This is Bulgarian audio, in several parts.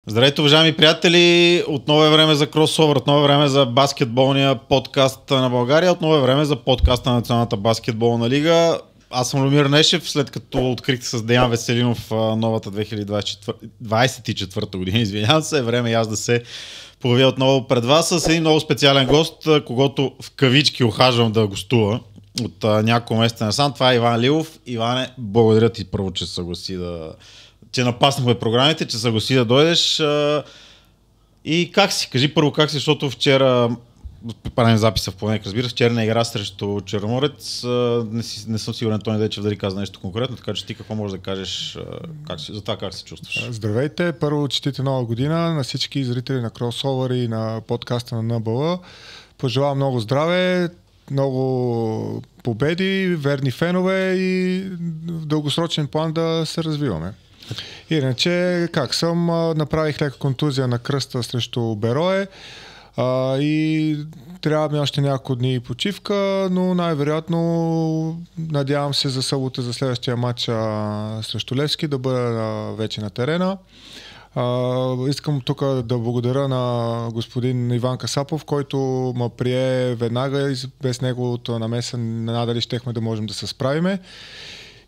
Здравейте, уважаеми приятели! Отново е време за кросовър, отново е време за баскетболния подкаст на България, отново е време за подкаста на Националната баскетболна лига. Аз съм Любомир Нешев, след като открихте с Деян Веселинов новата 2024 година, извинявам се, е време и аз да се появя отново пред вас с един много специален гост, когото в кавички ухажвам да гостува от няколко месеца насам. Това е Иван Лилов. Иване, благодаря ти първо, че съгласи че напаснахме програмите, че съгласи да дойдеш. И как си? Кажи първо как си, защото вчера, правим записа в понеделник, разбира, вчера не игра срещу Черноморец. Не съм сигурен Тони Дечев дали каза нещо конкретно, така че ти какво можеш да кажеш за това как се чувстваш? Здравейте, първо честите нова година на всички зрители на кросовър и на подкаста на НБЛ. Пожелавам много здраве, много победи, верни фенове и в дългосрочен план да се развиваме. Иначе, как съм, направих лека контузия на кръста срещу Берое и трябва ми още няколко дни почивка, но най-вероятно надявам се за събота за следващия матч срещу Левски да бъда вече на терена. Искам тук да благодаря на господин Иван Касапов, който ме прие веднага и без неговото намеса надали щехме да можем да се справиме.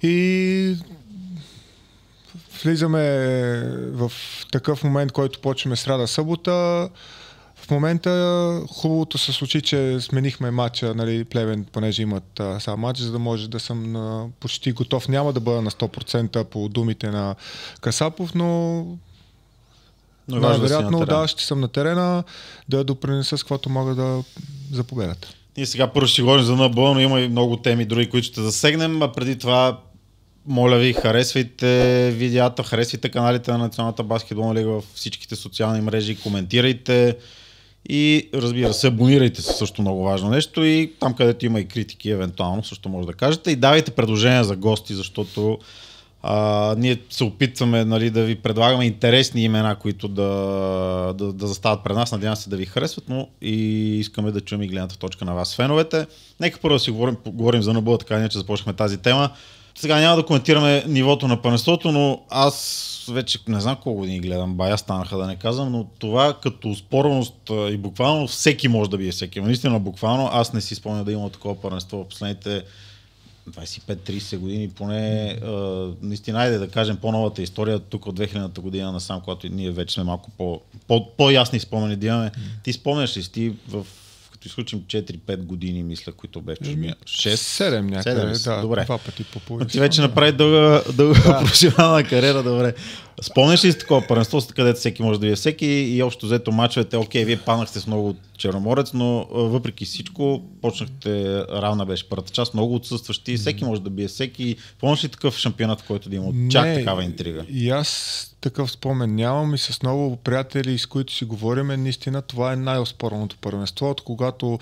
И влизаме в такъв момент, който почваме сряда-събота. В момента хубавото се случи, че сменихме матча, нали, Плевен, понеже имат сам матч, за да може да съм почти готов. Няма да бъда на 100% по думите на Касапов, но най-вероятно да, ще съм на терена да допринеса с каквото мога за победата. Ние сега първо ще говорим за НБЛ, но има и много теми други, които ще засегнем, а преди това моля ви, харесвайте видеята, харесвайте каналите на Националната баскетболна лига във всичките социални мрежи, коментирайте и разбира се, абонирайте се, също много важно нещо, и там където има и критики евентуално също може да кажете, и давайте предложения за гости, защото ние се опитваме, нали, да ви предлагаме интересни имена, които да застават пред нас, надявам се да ви харесват, но и искаме да чуем и гледната точка на вас, феновете. Нека първо да си говорим за НБЛ, така че започнахме тази тема. Сега няма да коментираме нивото на първенството, но аз вече не знам колко години гледам, бая станаха да не казвам, но това като спорваност и буквално всеки може да бие всеки. Наистина буквално аз не си спомня да има такова първенство в последните 25-30 години, поне наистина, айде да кажем по-новата история тук от 2000-та година насам, когато ние вече сме малко по-ясни спомени да имаме. Ти спомняш ли си като изключим 4-5 години, мисля, които бе в чужбина? 7 някъде, да, добре. 2 пъти по половина. Ти вече направи дълга професионална кариера, добре. Спомняш ли си такова първенство, където всеки може да бие всеки и общо взето мачовете, окей, вие паднахте с много от Черноморец, но въпреки всичко почнахте, равна беше първата част, много отсъстващи, всеки може да бие всеки. Помниш ли такъв шампионат, в който да има чак такава интрига? И аз такъв спомен нямам и с много приятели, с които си говориме, наистина това е най-оспорваното първенство, от когато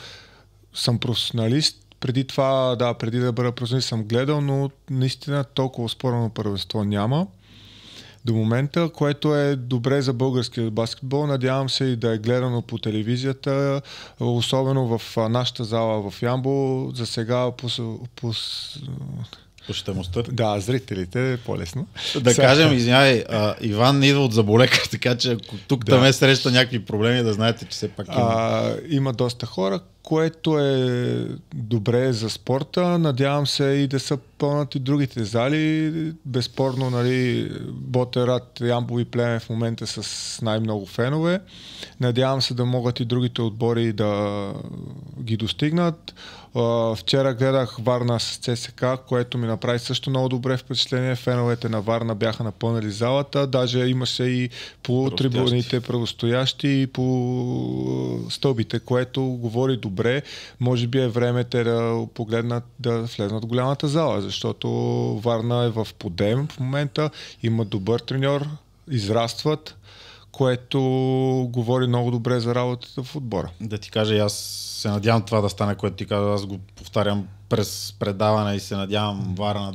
съм професионалист. Преди това, преди да бъда професионалист съм гледал, но наистина толкова оспорвано първенство няма до момента, което е добре за българския баскетбол. Надявам се и да е гледано по телевизията, особено в нашата зала в Ямбол. За сега Почитаемостта. Да, зрителите е по-лесно. Да кажем, извинявай, Иван идва от Заболекар, така че ако тук там е среща някакви проблеми, да знаете, че все пак има. Има доста хора, което е добре за спорта. Надявам се и да са пълнат и другите зали. Безспорно, нали, Ботерат, Ямбол и Плевен в момента с най-много фенове. Надявам се да могат и другите отбори да ги достигнат. Вчера гледах Варна с ЦСК, което ми направи също много добре впечатление. Феновете на Варна бяха напълнили залата. Даже имаше и по трибуните правостоящи и по стълбите, което говори добре. Може би е време те да погледнат да влезнат в голямата зала, защото Варна е в подем в момента, има добър треньор, израстват, което говори много добре за работата в отбора. Да ти кажа, аз се надявам това да стане, което ти каза, аз го повтарям през предаване и се надявам Варна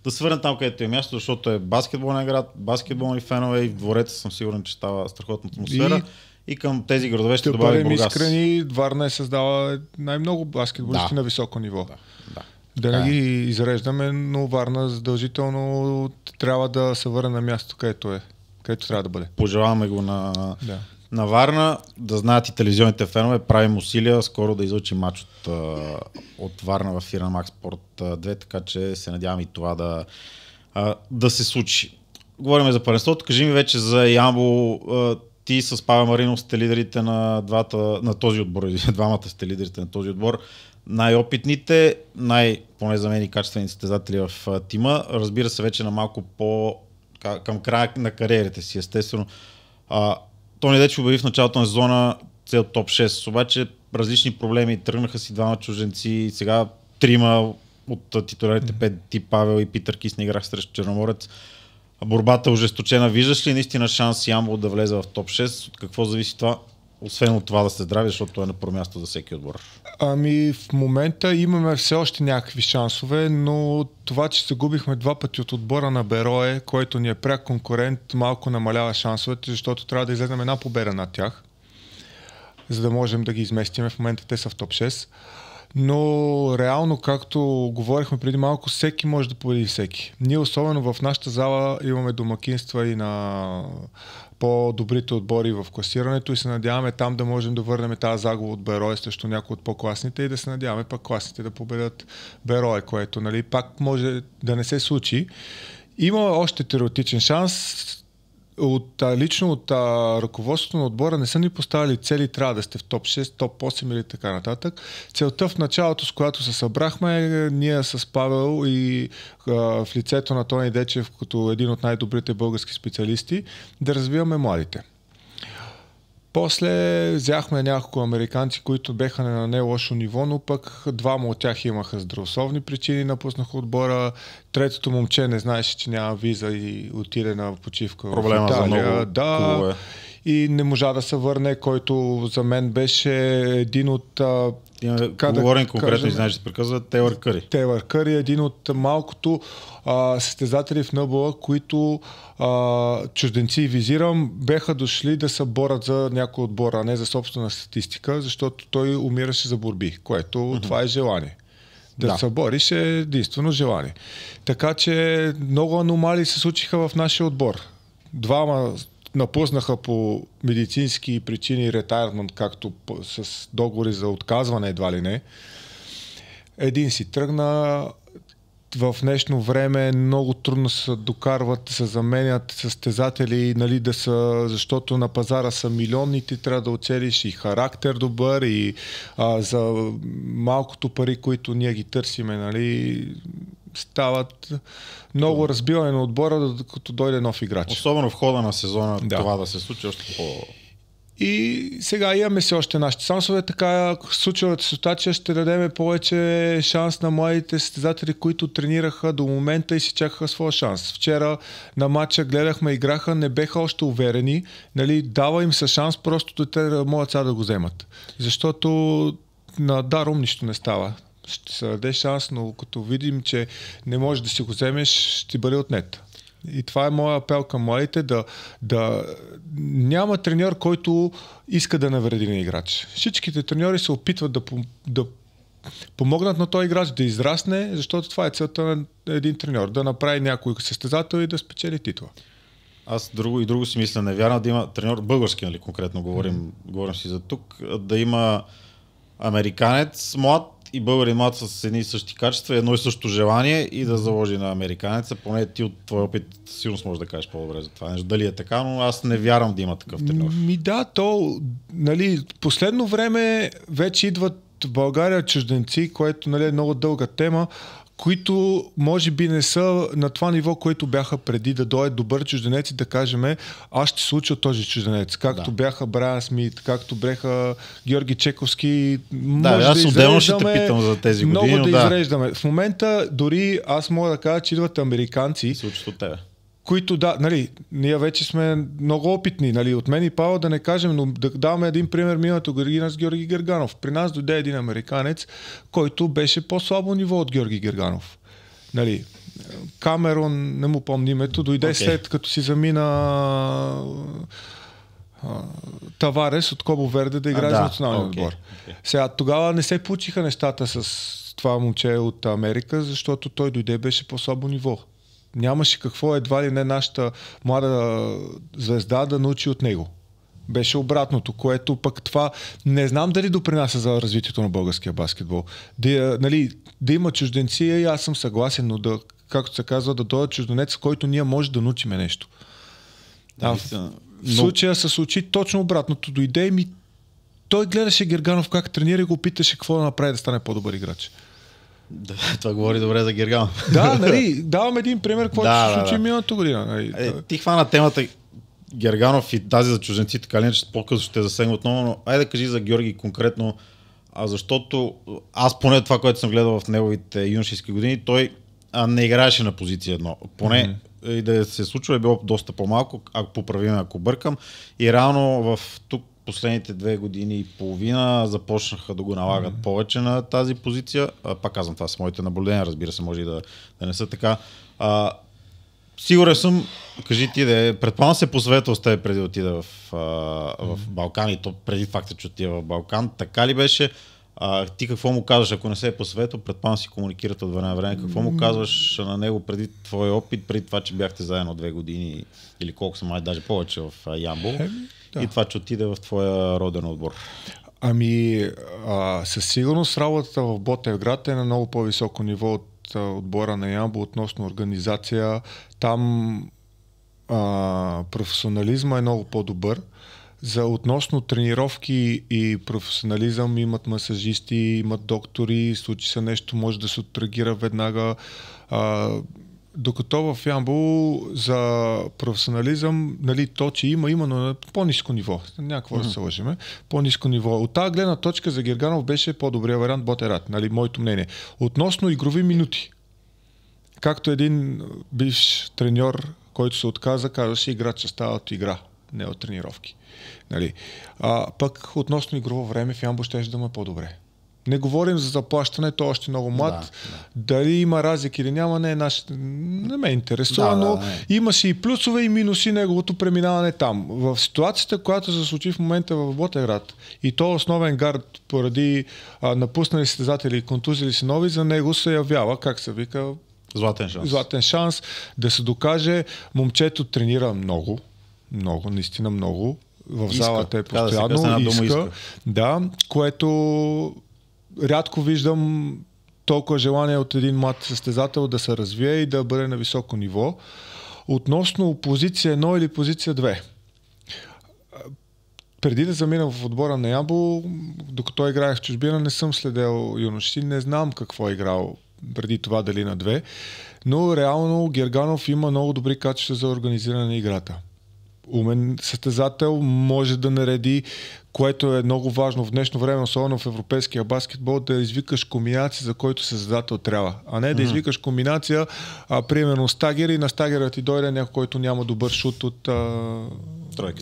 да се върне там, където е място, защото е баскетболен град, баскетболни фенове и в двореца съм сигурен, че става страхотна атмосфера. И към тези градове ще добави Бургас. Искрени, Варна е създала най-много баскетболисти на високо ниво. Да не ги изреждаме, но Варна задължително трябва да се върне на място, където където трябва да бъде. Пожелаваме го на Варна. Да знаят и телевизионните фенове, правим усилия скоро да излъчим матч от Варна в ефира на Max Sport 2, така че се надявам и това да се случи. Говорим за първенството. Кажи ми вече за Ямбол. Ти с Павел Маринов сте лидерите на този отбор. Двамата сте лидерите на този отбор. Най-опитните, поне за мен и качествени състезатели в тима. Разбира се, вече на малко към края на кариерите си, естествено. Тони Дечев обяви в началото на сезона цел топ 6, обаче различни проблеми. Тръгнаха си двама чужденци, сега трима от титулярите, Пети, Павел и Питър Кис не играха срещу Черноморец. Борбата е ожесточена. Виждаш ли наистина шанс Ямбол да влезе в топ 6? От какво зависи това? Освен от това да сте здрави, защото е на първо място за всеки отбор. В момента имаме все още някакви шансове, но това, че се губихме 2 пъти от отбора на Берое, който ни е пряк конкурент, малко намалява шансовете, защото трябва да излезем една победа над тях, за да можем да ги изместим. В момента те са в топ 6. Но реално, както говорихме преди малко, всеки може да победи всеки. Ние особено в нашата зала имаме домакинства и на по-добрите отбори в класирането и се надяваме там да можем да върнем тази загуба от Берое срещу някои от по-класните и да се надяваме пак класните да победят Берое, което пак може да не се случи. Има още теоретичен шанс. Лично от ръководството на отбора не са ни поставили цели, трябва да сте в топ 6, топ 8 или така нататък. Целта в началото, с която се събрахме, ние с Павел и в лицето на Тони Дечев, като един от най-добрите български специалисти, да развиваме младите. После взяхме няколко американци, които беха на не лошо ниво, но пък двама от тях имаха здравословни причини, напуснаха отбора. Третото момче не знаеше, че няма виза и отиде на почивка проблема в Италия. За много клубове. И не можа да се върне, който за мен беше един от... Говорим конкретно, и знаеш, да приказва Тейлър Къри. Тейлър Къри е един от малкото състезатели в НБА, които чужденци визирам, беха дошли да се борят за някой отбор, а не за собствена статистика, защото той умираше за борби, което това е желание. Да се бориш е единствено желание. Така че много аномалии се случиха в нашия отбор. Двама напуснаха по медицински причини ретайрмент, както с договори за отказване едва ли не. Един си тръгна. В днешно време много трудно се докарват, се заменят състезатели, защото на пазара са милионните, трябва да оцелиш и характер добър, и за малкото пари, които ние ги търсиме, стават много разбиване на отбора, като дойде нов играч. Особено в хода на сезона това да се случи още по... И сега имаме си още нашите шансове, така случилата ситуация ще дадем повече шанс на младите състезатели, които тренираха до момента и си чакаха своя шанс. Вчера на матча гледахме, играха, не беха още уверени, дава им се шанс, просто те могат сега да го вземат. Защото на даром нищо не става. Ще се даде шанс, но като видим, че не можеш да си го вземеш, ще бъде отнет. И това е моя апел към младите, да няма треньор, който иска да навреди на играч. Всичките треньори се опитват да помогнат на този играч да израсне, защото това е целта на един треньор, да направи някой състезател и да спечели титла. Аз друго си мисля, не вярвам да има треньор, български, конкретно говорим си за тук, да има американец млад и българин млад с едни и същи качества, едно и също желание и да заложи на американеца. Поне ти от твой опит сигурно можеш да кажеш по-добре за това нещо. Дали е така, но аз не вярвам да има такъв треньор. Последно време вече идват в България чужденци, което е много дълга тема, които може би не са на това ниво, което бяха преди да дойде добър чужденец и да кажем, аз ще се уча този чужденец. Както бяха Брайан Смит, както бяха Георги Чековски. Аз отделно ще те питам за тези години. Много да изреждаме. В момента дори аз мога да кажа, че идват американци, се учат от тебе, които ние вече сме много опитни, от мен и Павел да не кажем, но да даваме един пример миналото година с Георги Герганов. При нас дойде един американец, който беше по-слабо ниво от Георги Герганов. Камерон, не му помня името, дойде след като си замина Таварес от Кобо Верде да играе за националния отбор. Сега, тогава не се получиха нещата с това момче от Америка, защото той дойде беше по-слабо ниво. Нямаше какво едва ли не нашата млада звезда да научи от него. Беше обратното, което пък това не знам дали допринася за развитието на българския баскетбол. Да има чужденци, и аз съм съгласен, но да, както се казва, да дойде чужденец, който ние може да научиме нещо. В случая се случи точно обратното. Дойде и той гледаше Герганов как тренира и го питаше какво да направи да стане по-добър играч. Да, това говори добре за Герганов. Да, давам един пример, какво се случи миналата година. Ти хвана темата Герганов и тази за чужденците, така ли, че по-късно ще засегна отново, но айде да кажи за Георги конкретно, защото аз поне това, което съм гледал в неговите юношески години, той не играеше на позиция едно. Поне и да се случва е било доста по-малко, ако поправим, ако бъркам. И реално в тук последните 2 години и половина започнаха да го налагат повече на тази позиция. Пак казвам, това са моите наблюдения, разбира се, може и да не са така. Сигурен съм, кажи ти, предполагам се посъветвал с теб преди да отида в Балкан и то преди факта, че отида в Балкан. Така ли беше? Ти какво му казваш, ако не се е посъветвал, предполагам си комуникирате от време на време. Какво му казваш на него преди твой опит, преди това, че бяхте заедно 2 години или колко са май, даже повече в Ямбол и това, че отиде в твоя роден отбор? Със сигурност работата в Ботевград е на много по-високо ниво от отбора на Ямбол относно организация. Там професионализма е много по-добър. Относно тренировки и професионализъм имат масажисти, имат доктори, случи се нещо, може да се отреагира веднага. Докато в Ямбол за професионализъм, то, че има, но на по-ниско ниво. Някакво да се лъжиме. По-ниско ниво. От тази гледна точка за Герганов беше по-добрия вариант Ботерат, моето мнение. Относно игрови минути. Както един бивш треньор, който се отказа, казваше, играча става от игра, не от тренировки. Пък относно игрово време в Ямбол ще да му е по-добре. Не говорим за заплащане, то още много млад. Дали има разлики или няма, не ме интересува, но имаше и плюсове и минуси неговото преминаване там. В ситуацията, която се случи в момента в Ботевград и то основен гард поради напуснали състезатели и контузили си нови, за него се явява, как се вика, златен шанс да се докаже. Момчето тренира много, наистина много. В залата е постоянно. Иска. Да, което рядко виждам толкова желание от един млад състезател да се развие и да бъде на високо ниво. Относно позиция 1 или позиция 2. Преди да замина в отбора на Ямбол, докато играех в чужбина, не съм следел юноши, не знам какво е играл преди това, дали на 2, но реално Герганов има много добри качества за организиране на играта. Умен състезател, може да нареди, което е много важно в днешно време, особено в европейския баскетбол, да извикаш комбинация, за който състезател трябва. А не да извикаш комбинация, примерно стагер и на стагера ти дойде някой, който няма добър шут от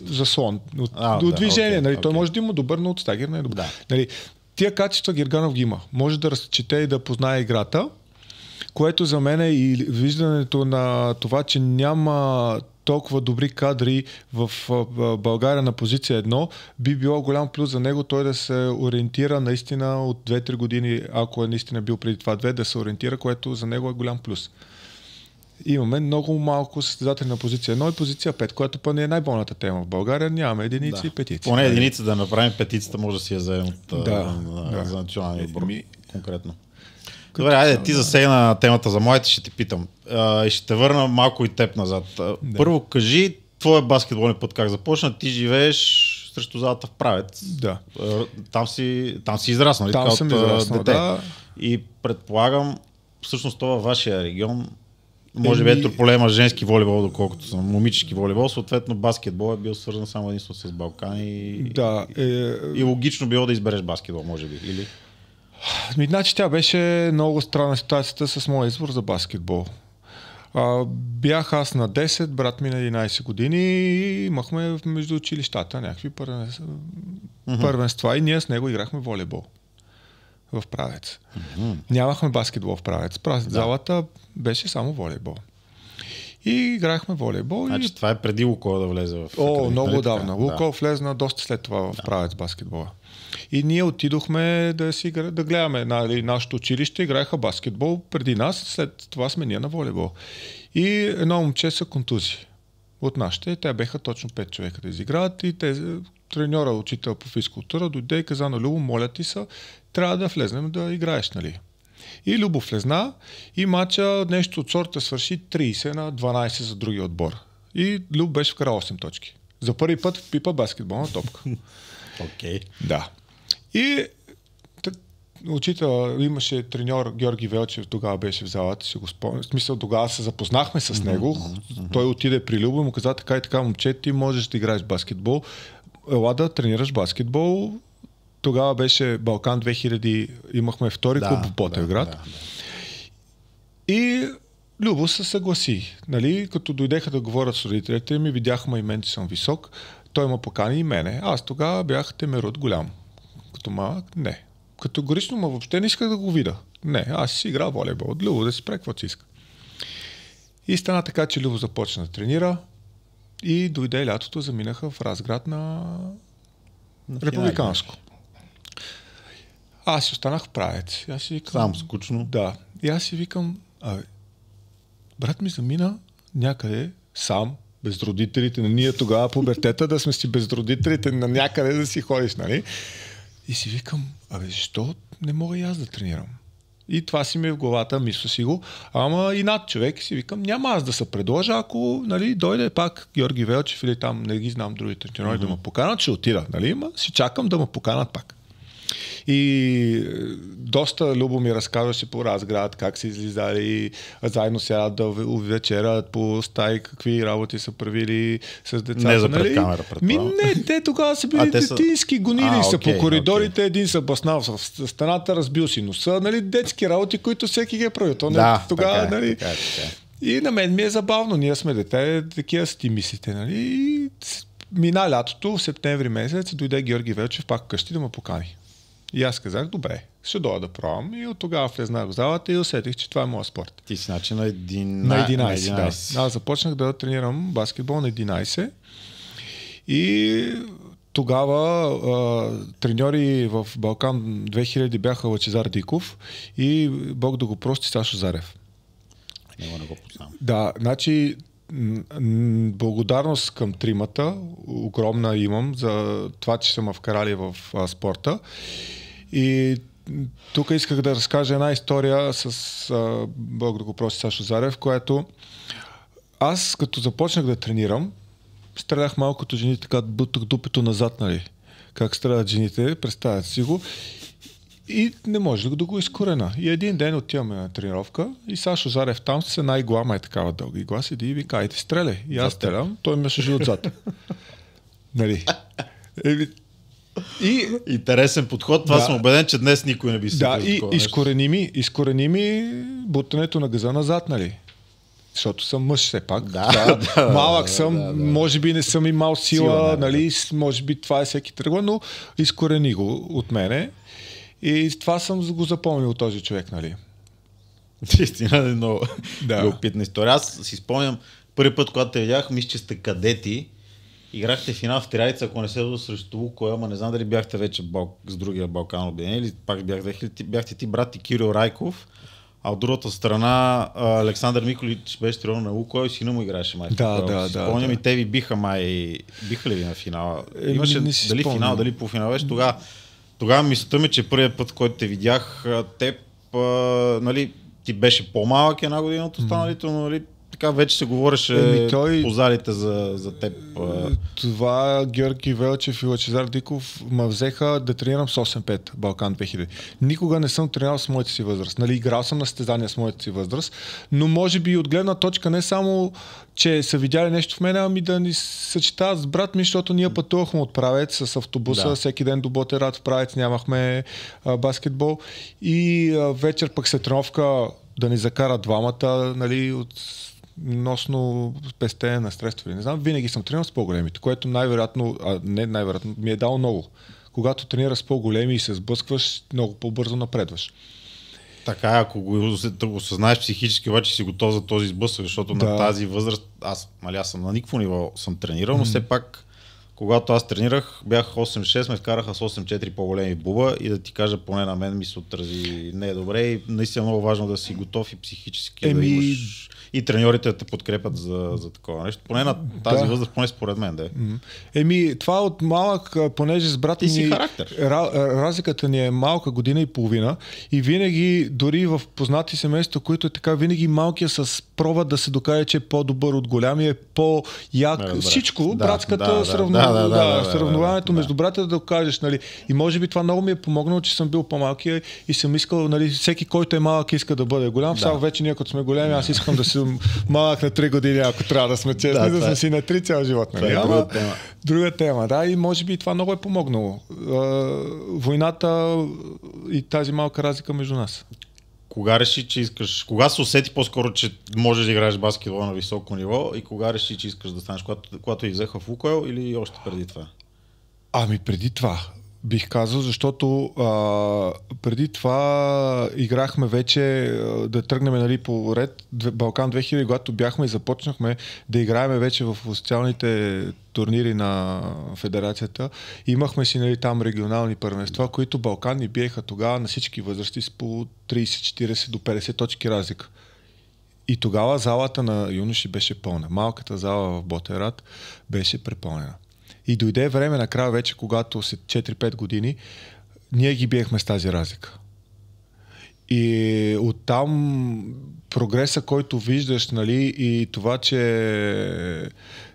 заслон. От движение. Той може да има добър, но от стагер не е добър. Тия качества Герганов ги има. Може да разчете и да познае играта, което за мен е и виждането на това, че няма толкова добри кадри в България на позиция 1, би било голям плюс за него той да се ориентира наистина от 2-3 години, ако е наистина бил преди това 2, да се ориентира, което за него е голям плюс. Имаме много малко състезатели на позиция 1 и позиция 5, което па не е най-болната тема в България. Нямаме единици и петици. Поне единица да направим, петицата може да си я вземем за националния отбор конкретно. Добре, айде, ти засегна темата за моите, ще ти питам. И ще те върна малко и теб назад. Първо кажи, твоя баскетболен път как започна? Ти живееш срещу залата в Правец. Да. Там си израснал. Там съм израснал, да. И предполагам, всъщност това във вашия регион, може би ето проблема женски волейбол, доколкото съм момически волейбол, съответно баскетбол е бил свързан само единствено с Балкани. И логично било да избереш баскетбол, може би, или? Значи тя беше много странна ситуацията с моя избор за баскетбол. Бях аз на 10, брат ми на 11 години и имахме между училищата някакви първенства и ние с него играхме волейбол в Правец. Нямахме баскетбол в Правец. Залата беше само волейбол. И играхме волейбол. Значи това е преди Лукойл да влезе в академия. Много отдавна. Лукойл влезна доста след това в правец баскетбола. И ние отидохме да гледаме нашето училище, играеха баскетбол преди нас, след това сме ние на волейбол. И едно момче са контузи от нашите, те беха точно 5 човека да изиграват и треньора, учител по физкултура, дойде и каза на Любо, моля ти се, трябва да влезнем да играеш, нали? И Любо влезна и матча нещо от сорта свърши 30 на 12 за другия отбор. И Любо беше вкарал 8 точки. За първи път в пипа баскетболна топка. Окей. Да. И учител имаше треньор Георги Велчев, тогава беше в залата, си го спомням. В смисъл, тогава се запознахме с него. Той отиде при Любо и му каза така и така, момче, ти можеш да играеш баскетбол. Ела да тренираш баскетбол. Тогава беше Балкан 2000, имахме втори клуб в Ботевград. И Любо се съгласи. Нали? Като дойдеха да говорят с родителите ми, видяхме и мен, че съм висок. Той ме покани и мене. Аз тогава бях темерот голям. Като малък, не. Категорично, но въобще не исках да го видя. Не, аз си играл волейбол. От Любо да си прави каквото си иска. И стана така, че Любо започна да тренира и дойде лятото, заминаха в Разград на Републиканско. Аз си останах в правец. Аз си викам, сам скучно. Да. И аз си викам, брат ми замина някъде сам, без родителите, на ние тогава пубертета да сме си без родителите, на някъде да си ходиш, нали? И си викам, защо не мога и аз да тренирам? И това си ми е в главата, мисля си го. Ама и над човек си викам, няма аз да се предложа, ако нали, дойде пак Георги Велчев или там, не ги знам другите треньори да ме поканат, ще отида. Нали? Ма си чакам да ме поканат пак. И доста Любо ми разказваше по Разград, как са излизали, заедно сядат да вечерят по стаи, какви работи са правили с децата. Не за пред камера, предполагам. Не, те тогава са били детински, гонили са по коридорите, един са баснал в стената, разбил си носа, нали, детски работи, които всеки ги е правил. Тогава, нали. И на мен ми е забавно, ние сме дете, такива са ти мислите, нали. И мина лятото, в септември месец, дойде Георги Велчев пак вкъщи да ме покани. И аз казах, добре, ще дойда да пробвам. И от тогава влезнах в залата и усетих, че това е моят спорт. Ти си значи на 11. Да. Аз започнах да тренирам баскетбол на 11. И тогава треньори в Балкан 2000 бяха Лъчезар Диков и Бог да го прости Сашо Зарев. Не го познавам. Да, значи благодарност към тримата, огромна имам за това, че са ме вкарали в спорта. И тук исках да разкажа една история с Бог да го прости Сашо Зарев, която аз като започнах да тренирам, стрелях малко като жените, така бутах дупето назад, нали? Как стрелят жените, представят си го. И не може да го изкорена. И един ден отиваме на тренировка и Сашо Зарев там с една игла, май такава дълга игла, седи и вика, айде стреляй. И аз стрелям, той ме шажи отзад. Нали? Интересен подход, това съм убеден, че днес никой не би се да, и изкорени ми бутането на газа назад, нали? Защото съм мъж все пак. Малък съм, може би не съм имал сила, нали? Може би това е всеки тръгва, но изкорени го от мене. И това съм го запомнил този човек, нали? Истина е много любопитна история. Аз си спомням първи път, когато те видях, мисля, че сте кадети. Играхте финал в Тирайца, ако не се до срещу Лукойл, ама не знам дали бяхте вече с другия Балкан обединение или пак бяхте ти брат и Кирил Райков, а от другата страна Александър Миколич беше треньор на Лукойл и сина му играеше май. Спомням и те ви биха ли ви на финала? Имаше дали финал, дали полуфинал беше тогава мисълта ми, че първият път, който те видях, теб, нали, ти беше по-малък една година от останалите, но нали, така вече се говореше по залите за теб. Това Георги Велчев и Лъчезар Диков ме взеха да тренирам с 8-5 Балкан 2000. Никога не съм тренирал с моята си възраст. Нали, играл съм на състезания с моята си възраст, но може би от гледна точка не само, че са видяли нещо в мен, ами да ни съчетават с брат ми, защото ние пътувахме от Правец с автобуса, всеки ден до Ботевград в Правец нямахме баскетбол и вечер пък се тренировка да ни закарат двамата, нали, относно пестене на средства. Не знам, винаги съм тренирал с по-големите, което най-вероятно ми е дало много. Когато тренираш с по-големи и се сблъскваш, много по-бързо напредваш. Така, ако го осъзнаеш психически, обаче си готов за този сблъсък, защото на тази възраст, аз съм на никакво ниво съм тренирал, но все пак, когато аз тренирах, бях 8-6, ме вкараха с 8-4 по-големи буба и да ти кажа, поне на мен ми се отрази не е добре и наистина много важно да си готов и психически да имаш и треньорите да те подкрепят за такова нещо. Поне на тази възраст, поне според мен, да е. Това от малък, понеже с брата ни разликата ни е малка, година и половина и винаги, дори в познати семейства, които е така, винаги малкия с пробва да се докаже, че е по-добър от голямия, е по-як. Всичко, братската сравняването между братята да докажеш, нали. И може би това много ми е помогнало, че съм бил по-малкия и съм искал, нали, всеки, който е малък, иска да бъде голям. Само вече ние, като сме големи, аз искам да съм малък на 3 години, ако трябва да сме честни, да сме си на 3 цял живот. Нали? Друга тема. Да, и може би това много е помогнало. Войната и тази малка разлика между нас. Кога реши, че искаш... Кога се усети по-скоро, че можеш да играеш баскетбол на високо ниво и кога реши, че искаш да станеш, когато и взеха в Лукойл или още преди това? Преди това. Бих казал, защото преди това играхме вече да тръгнем, нали, по ред Балкан 2000, когато бяхме и започнахме да играем вече в официалните турнири на федерацията. Имахме си, нали, там регионални първенства, които Балкан ни биеха тогава на всички възрасти с по 30-40 до 50 точки разлика. И тогава залата на юноши беше пълна. Малката зала в Ботерат беше препълнена. И дойде време накрая вече, когато след 4-5 години ние ги биехме с тази разлика. И оттам прогреса, който виждаш, нали, и това, че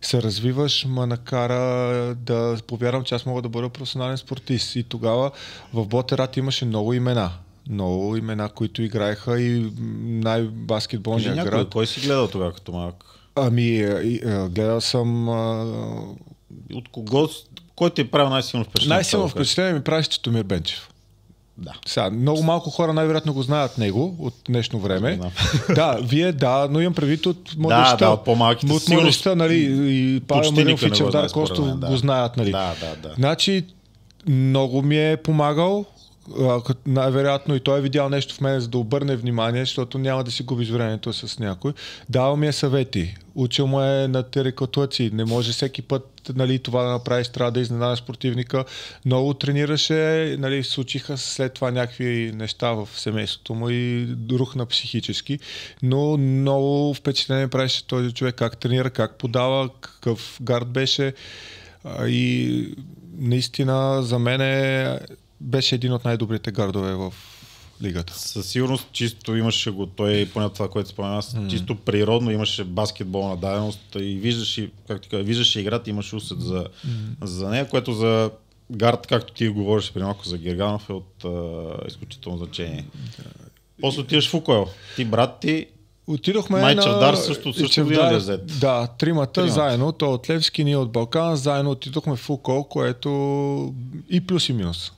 се развиваш, ме накара да повярвам, че аз мога да бъда професионален спортист. И тогава в Ботерат имаше много имена, които играеха и най-баскетболния град. Кой си гледал тогава като малък? Гледал съм... От кого? Кой ти е правил най-силно впечатление? Най-силно впечатление ми прави Томир Бенчев. Да. Сега, много малко хора най-вероятно го знаят него от днешно време. Но имам предвид от младежта. От по-малките. От младежта, нали, и Павел Маринов и Чавдар Костов го знаят, нали. Значи, много ми е помагал. Най-вероятно и той е видял нещо в мен, за да обърне внимание, защото няма да си губиш времето с някой. Давал ми е съвети. Учил му е на терекатлъци. Не може всеки път, нали, това да направиш, трябва да изненадаш противника. Много тренираше, нали, случиха след това някакви неща в семейството му и рухна психически. Но много впечатление правеше този човек, как тренира, как подава, какъв гард беше. И наистина за мен беше един от най-добрите гардове в лигата. Със сигурност чисто имаше го, той поне това, което спомена, чисто природно имаше баскетболна даденост и виждаше играта, имаше усет за нея, което за гард, както ти говориш при малко за Герганов, е от изключително значение. После отиваш в Лукойл. Ти, брат ти, отидохме Чавдар също година взет. Да, тримата заедно, той от Левски, ние от Балкан, заедно отидохме в Лукойл, което и плюс и минус.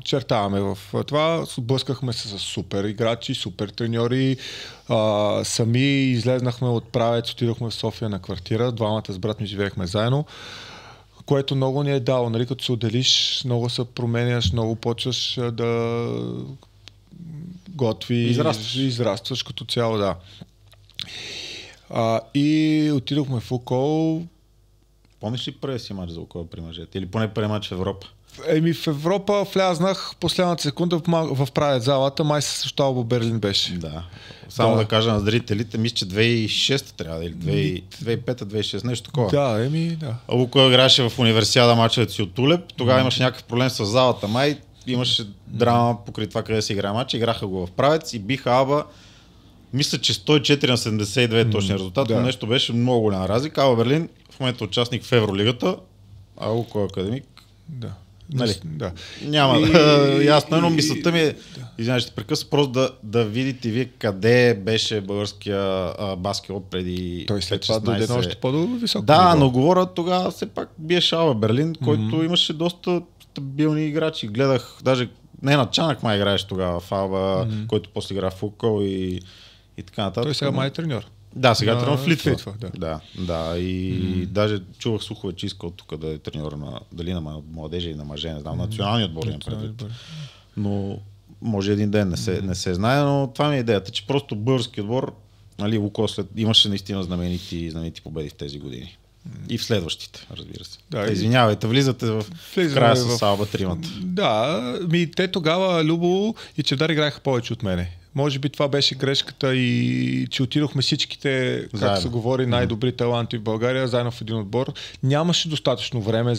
Чертаваме в това, блъскахме се с супер играчи, супер треньори, сами излезнахме от Правец, отидохме в София на квартира, двамата с брат ми живеехме заедно, което много ни е дало, нали, като се отделиш, много се променяш, много почваш да готви, израстваш като цяло, да. И отидохме в Лукойл. Помниш ли първия си мач за Лукойл при мъжете? Или поне първи мач в Европа? В Европа влязнах последната секунда в Правец залата, май се Шталбо Берлин беше. Да. Само да кажа на зрителите, мисля, че 2006 трябва, или 2005-2006, нещо такова. Да. Лукойл играеше в универсиада мачът си от Тулеп, тогава имаше някакъв проблем с залата, май имаше драма покрай това къде се играе матч, играха го в Правец и биха Алба, мисля, че 104 на 72 точния резултат, но нещо беше много голяма разлика. Алба Берлин в момента участник в Евролигата, а Лукойл Академик. Да. Нали? Няма ясно, но мисълта ми е, извинявай, ще прекъсна, просто да видите вие къде беше българския баскетбол преди 15-16. Той след това дойде още по-високо. Да, но говоря тогава все пак биеше Алба Берлин, който имаше доста стабилни играчи. Гледах, даже Начанък май играеш тогава в Алба, който после игра в Лукойл и така нататък. Той сега май е треньор. Да, сега треньор в Литва. Да, и даже чувах слухове, че искал тук да е треньор дали на младежи и на мъже, не знам, национални отбори предвид. Но може един ден, не се знае, но това ми е идеята, че просто български отбор, нали, Лукойл имаше наистина знаменити победи в тези години. И в следващите, разбира се. Да, извинявайте, влизате в края с Алба тримата. Да, те тогава, Любо и Чавдар играеха повече от мене. Може би това беше грешката и че отидохме всичките, как се говори, най-добри таланти в България, заедно в един отбор. Нямаше достатъчно време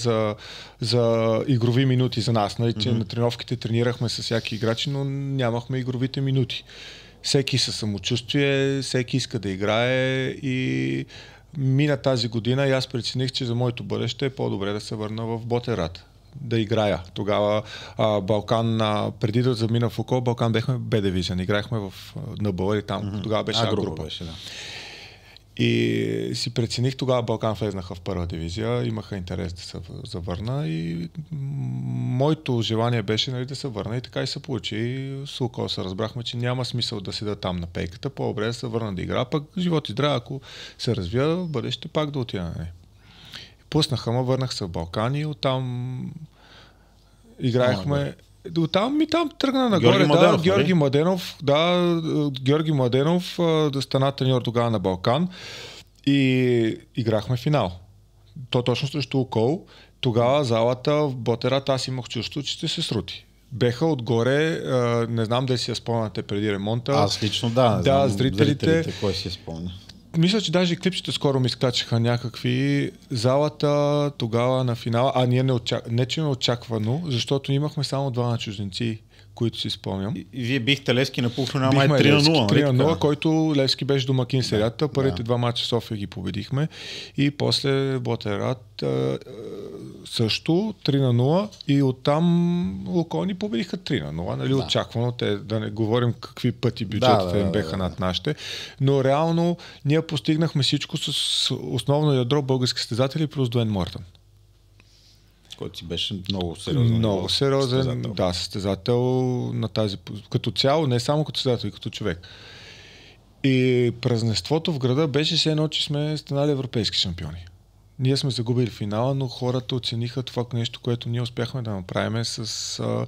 за игрови минути за нас. Нали, че на тренировките тренирахме с всяки играчи, но нямахме игровите минути. Всеки със самочувствие, всеки иска да играе и мина тази година и аз прецених, че за моето бъдеще е по-добре да се върна в Ботерат. Да играя. Тогава Балкан, преди да замина в Лукойл, Балкан бехме Б-дивизион. Играхме в НБЛ и там. Тогава беше А-група. Беше, да. И си прецених, тогава Балкан влезнаха в първа дивизия, имаха интерес да се завърна и моето желание беше, нали, да се върна и така и се получи. И с Лукойл се разбрахме, че няма смисъл да седа там на пейката, по-добре да се върна да игра, пък живот и здраве, ако се развия в бъдеще, пак да отида. Пуснаха ме, върнах се в Балкани и оттам играехме. Оттам тръгна нагоре. Георги Младенов да стана треньор тогава на Балкан и играхме финал. То точно срещу Лукойл. Тогава залата в Ботерат, аз имах чувство, че ще се срути. Беха отгоре, не знам дали си я спомняте преди ремонта. Аз лично да, зрителите кой си я спомня. Мисля, че даже и клипчета скоро ми изкачиха някакви. Залата тогава на финала, ние не че неочаквано, защото имахме само 2 чужденци, които си спомням. И вие бихте Левски на полуфинал май 3-0. 3-0, който Левски беше домакин серията. Първите 2 мача София ги победихме и после Ботерат също 3-0 и оттам Лукойл ни победиха 3-0. Нали, очаквано, да не говорим какви пъти бюджетите им беха над нашите, но реално ние постигнахме всичко с основно ядро български състезатели плюс Дуен Мортън. Който си беше много сериозен. Много сериозен, състезател на тази, като цяло, не само като състезател, и като човек. И празненството в града беше все едно, че сме станали европейски шампиони. Ние сме загубили финала, но хората оцениха това нещо, което ние успяхме да направим с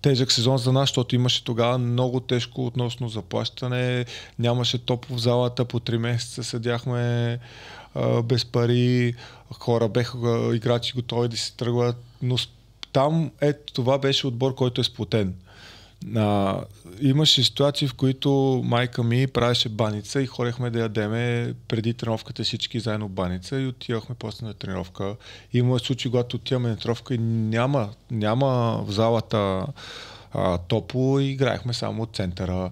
тежък сезон за нас, защото имаше тогава много тежко относно заплащане, нямаше топ в залата, по 3 месеца седяхме без пари, хора беха играчи готови да се тръгват, но там това беше отбор, който е сплотен. Имаше ситуации, в които майка ми правеше баница и ходехме да ядеме преди тренировката всички заедно баница и отивахме после на тренировка. Има случаи, когато отиваме на тренировка и няма в залата топло и играехме само от центъра,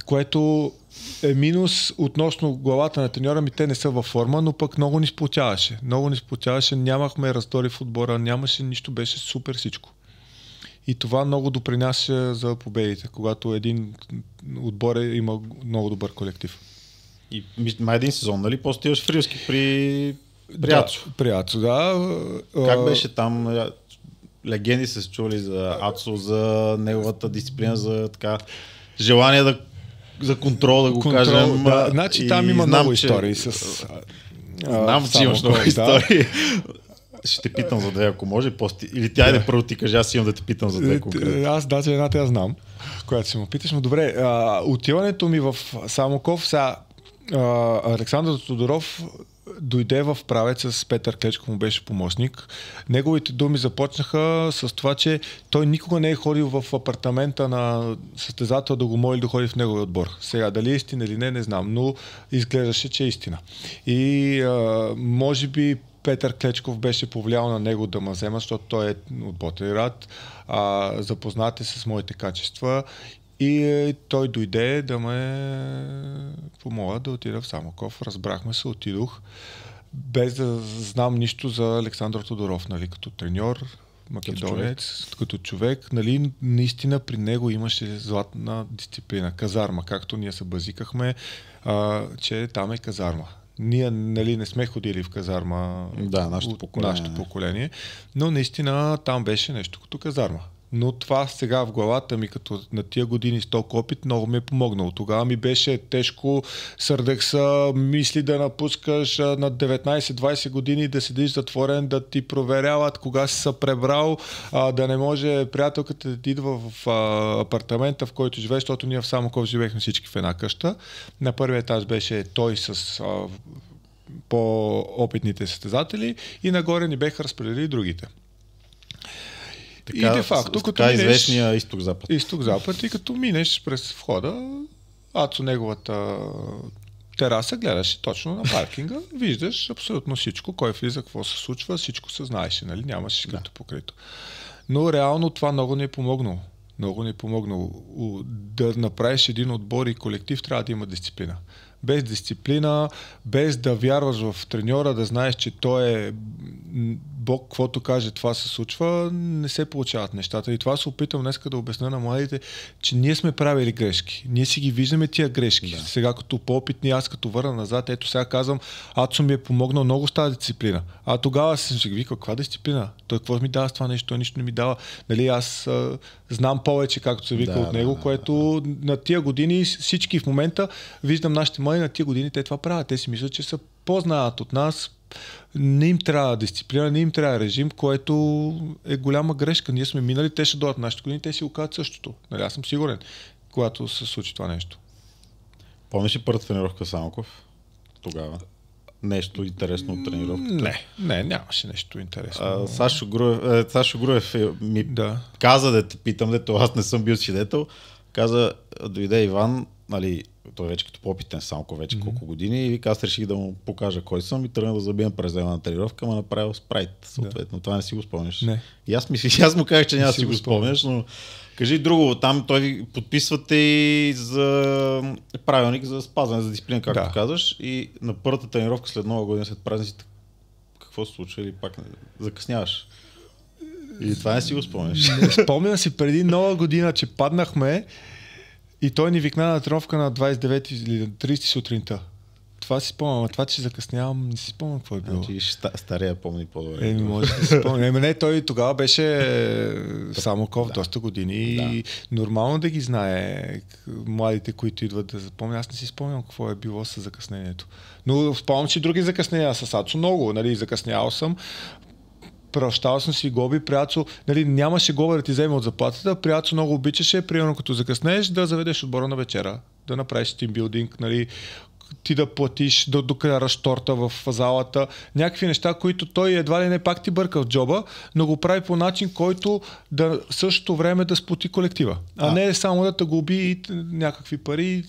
което е минус относно главата на треньора ми. Те не са във форма, но пък много ни сплотяваше. Нямахме раздори в отбора, нямаше нищо, беше супер всичко. И това много допринася за победите, когато един отбор има много добър колектив. И един сезон, нали? После отиваш в Рилски при Ацо. При Ацо, да. Как беше там? Легенди са се чули за Ацо, за неговата дисциплина, за така желание за контрол, да го кажем. Да. Значи там има много истории Знам, че имаш много истории. Ще те питам за 2, ако може. Или тя да първо ти кажа, аз имам да те питам за 2 конкретно. Аз даже едната я знам, която си му питаш. Но добре, отиването ми в Самоков, Александър Тодоров дойде в Правец с Петър Клечков, му беше помощник. Неговите думи започнаха с това, че той никога не е ходил в апартамента на състезател да го моли да ходи в неговия отбор. Сега, дали е истина или не знам, но изглеждаше, че е истина. И може би Петър Клечков беше повлиял на него да ме взема, защото той е от Ботерат, запознат е с моите качества и той дойде да ме помоля да отида в Самоков. Разбрахме се, отидох, без да знам нищо за Александър Тодоров, нали, като треньор, македонец, като човек. Нали, наистина при него имаше златна дисциплина, казарма, както ние се базикахме, че там е казарма. Ние, нали, не сме ходили в казарма нашето поколение, но наистина там беше нещо като казарма. Но това сега в главата ми, като на тия години с толкова опит, много ми е помогнало. Тогава ми беше тежко, сърдех са, мисли да напускаш на 19-20 години, да седиш затворен, да ти проверяват кога си се пребрал, да не може приятелката да идва в апартамента, в който живееш, защото ние в Самоков живеехме всички в една къща. На първия етаж беше той с по-опитните състезатели и нагоре ни беха разпределили другите. Така, и де-факто, като така минеш, известния изток-запад. Изток-запад и като минеш през входа, Ацо неговата тераса, гледаш точно на паркинга, виждаш абсолютно всичко, кой влиза, какво се случва, всичко се знаеше, нали? Нямаше скрито покрито. Но реално това много ни е помогнало. Много ни е помогнало. Да направиш един отбор и колектив, трябва да има дисциплина. Без дисциплина, без да вярваш в треньора, да знаеш, че той е Бог, каквото каже, това се случва, не се получават нещата. И това се опитам днес да обясня на младите, че ние сме правили грешки. Ние си ги виждаме тия грешки. Да. Сега като по-опитни, аз като върна назад, ето сега казвам, Ацо ми е помогнал много с тази дисциплина. А тогава съм си викал, каква дисциплина? Той какво ми дава с това нещо? Той нищо не ми дава. Нали, аз знам повече, както се вика от него, което на тия години всички в момента виждам нашите млади на тия години, те това правят. Те си мислят, че са по-знаят от нас. Не им трябва дисциплина, не им трябва режим, което е голяма грешка. Ние сме минали, те ще дойдат нашите години, те си оказват същото. Нали, аз съм сигурен, когато се случи това нещо. Помниш ли първата тренировка в Самоков? Тогава? Нещо интересно от тренировката? Не, нямаше нещо интересно. Сашо Груев ми каза да те питам, дето аз не съм бил свидетел. Каза, дойде Иван, нали, той вече като по-опитен Самоков вече колко години, и вика, аз реших да му покажа кой съм и тръгна да забием през една тренировка, ма направил спрайт, съответно. Това не си го спомняш. Не. И аз му казах, че няма да си го спомняш, но кажи друго, там той подписвате и за правилник за спазване, за дисциплина, както казваш, и на първата тренировка след Нова година, след празниците, какво се случва или пак закъсняваш? Или това не си го спомняш? Спомням си преди Нова година, че паднахме и той ни викна на тренировка на 29 или 30 сутринта. Това си спомням, а това, че закъснявам, не си спомням какво е било. Значи стария помни по-добре. Може да си спомня. Не, той тогава беше Самоков доста години и нормално да ги знае младите, които идват да запомня. Аз не си спомням какво е било с закъснението. Но спомням си други закъснения с Ацо много. Нали, закъснявал съм. Прощавал съм си глоби, приятел, нали, нямаше глоба да ти вземе от заплатата, приятел много обичаше, примерно като закъснееш, да заведеш отбора на вечера, да направиш тимбилдинг, нали, ти да платиш, да докараш торта в залата, някакви неща, които той едва ли не пак ти бърка в джоба, но го прави по начин, който да същото време да сплоти колектива. А не само да те глоби и някакви пари,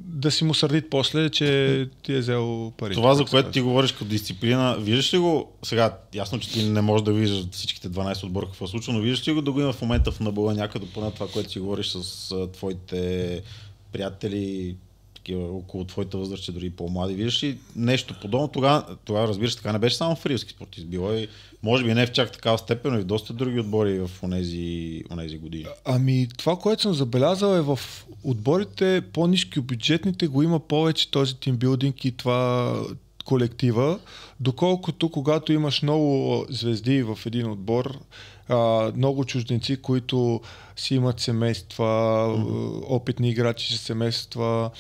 да си му сърдит после, че ти е взел пари. Това, за което ти говориш като дисциплина, виждаш ли го сега? Ясно, че ти не можеш да виждаш всичките 12 отбора какво случва, но виждаш ли го да го има в момента в набъла някъде, поне това, което си говориш с твоите приятели, около твоята възраст, че дори по-млади, виждаш ли нещо подобно? Тогава разбираш, така не беше само в рилски спортист, било и може би не в чак такава степен, но и в доста други отбори в онези години. Ами това, което съм забелязал е в отборите по-низки бюджетните го има повече този тимбилдинг и това колектива, доколкото когато имаш много звезди в един отбор, много чужденци, които си имат семейства, опитни играчи с семейства,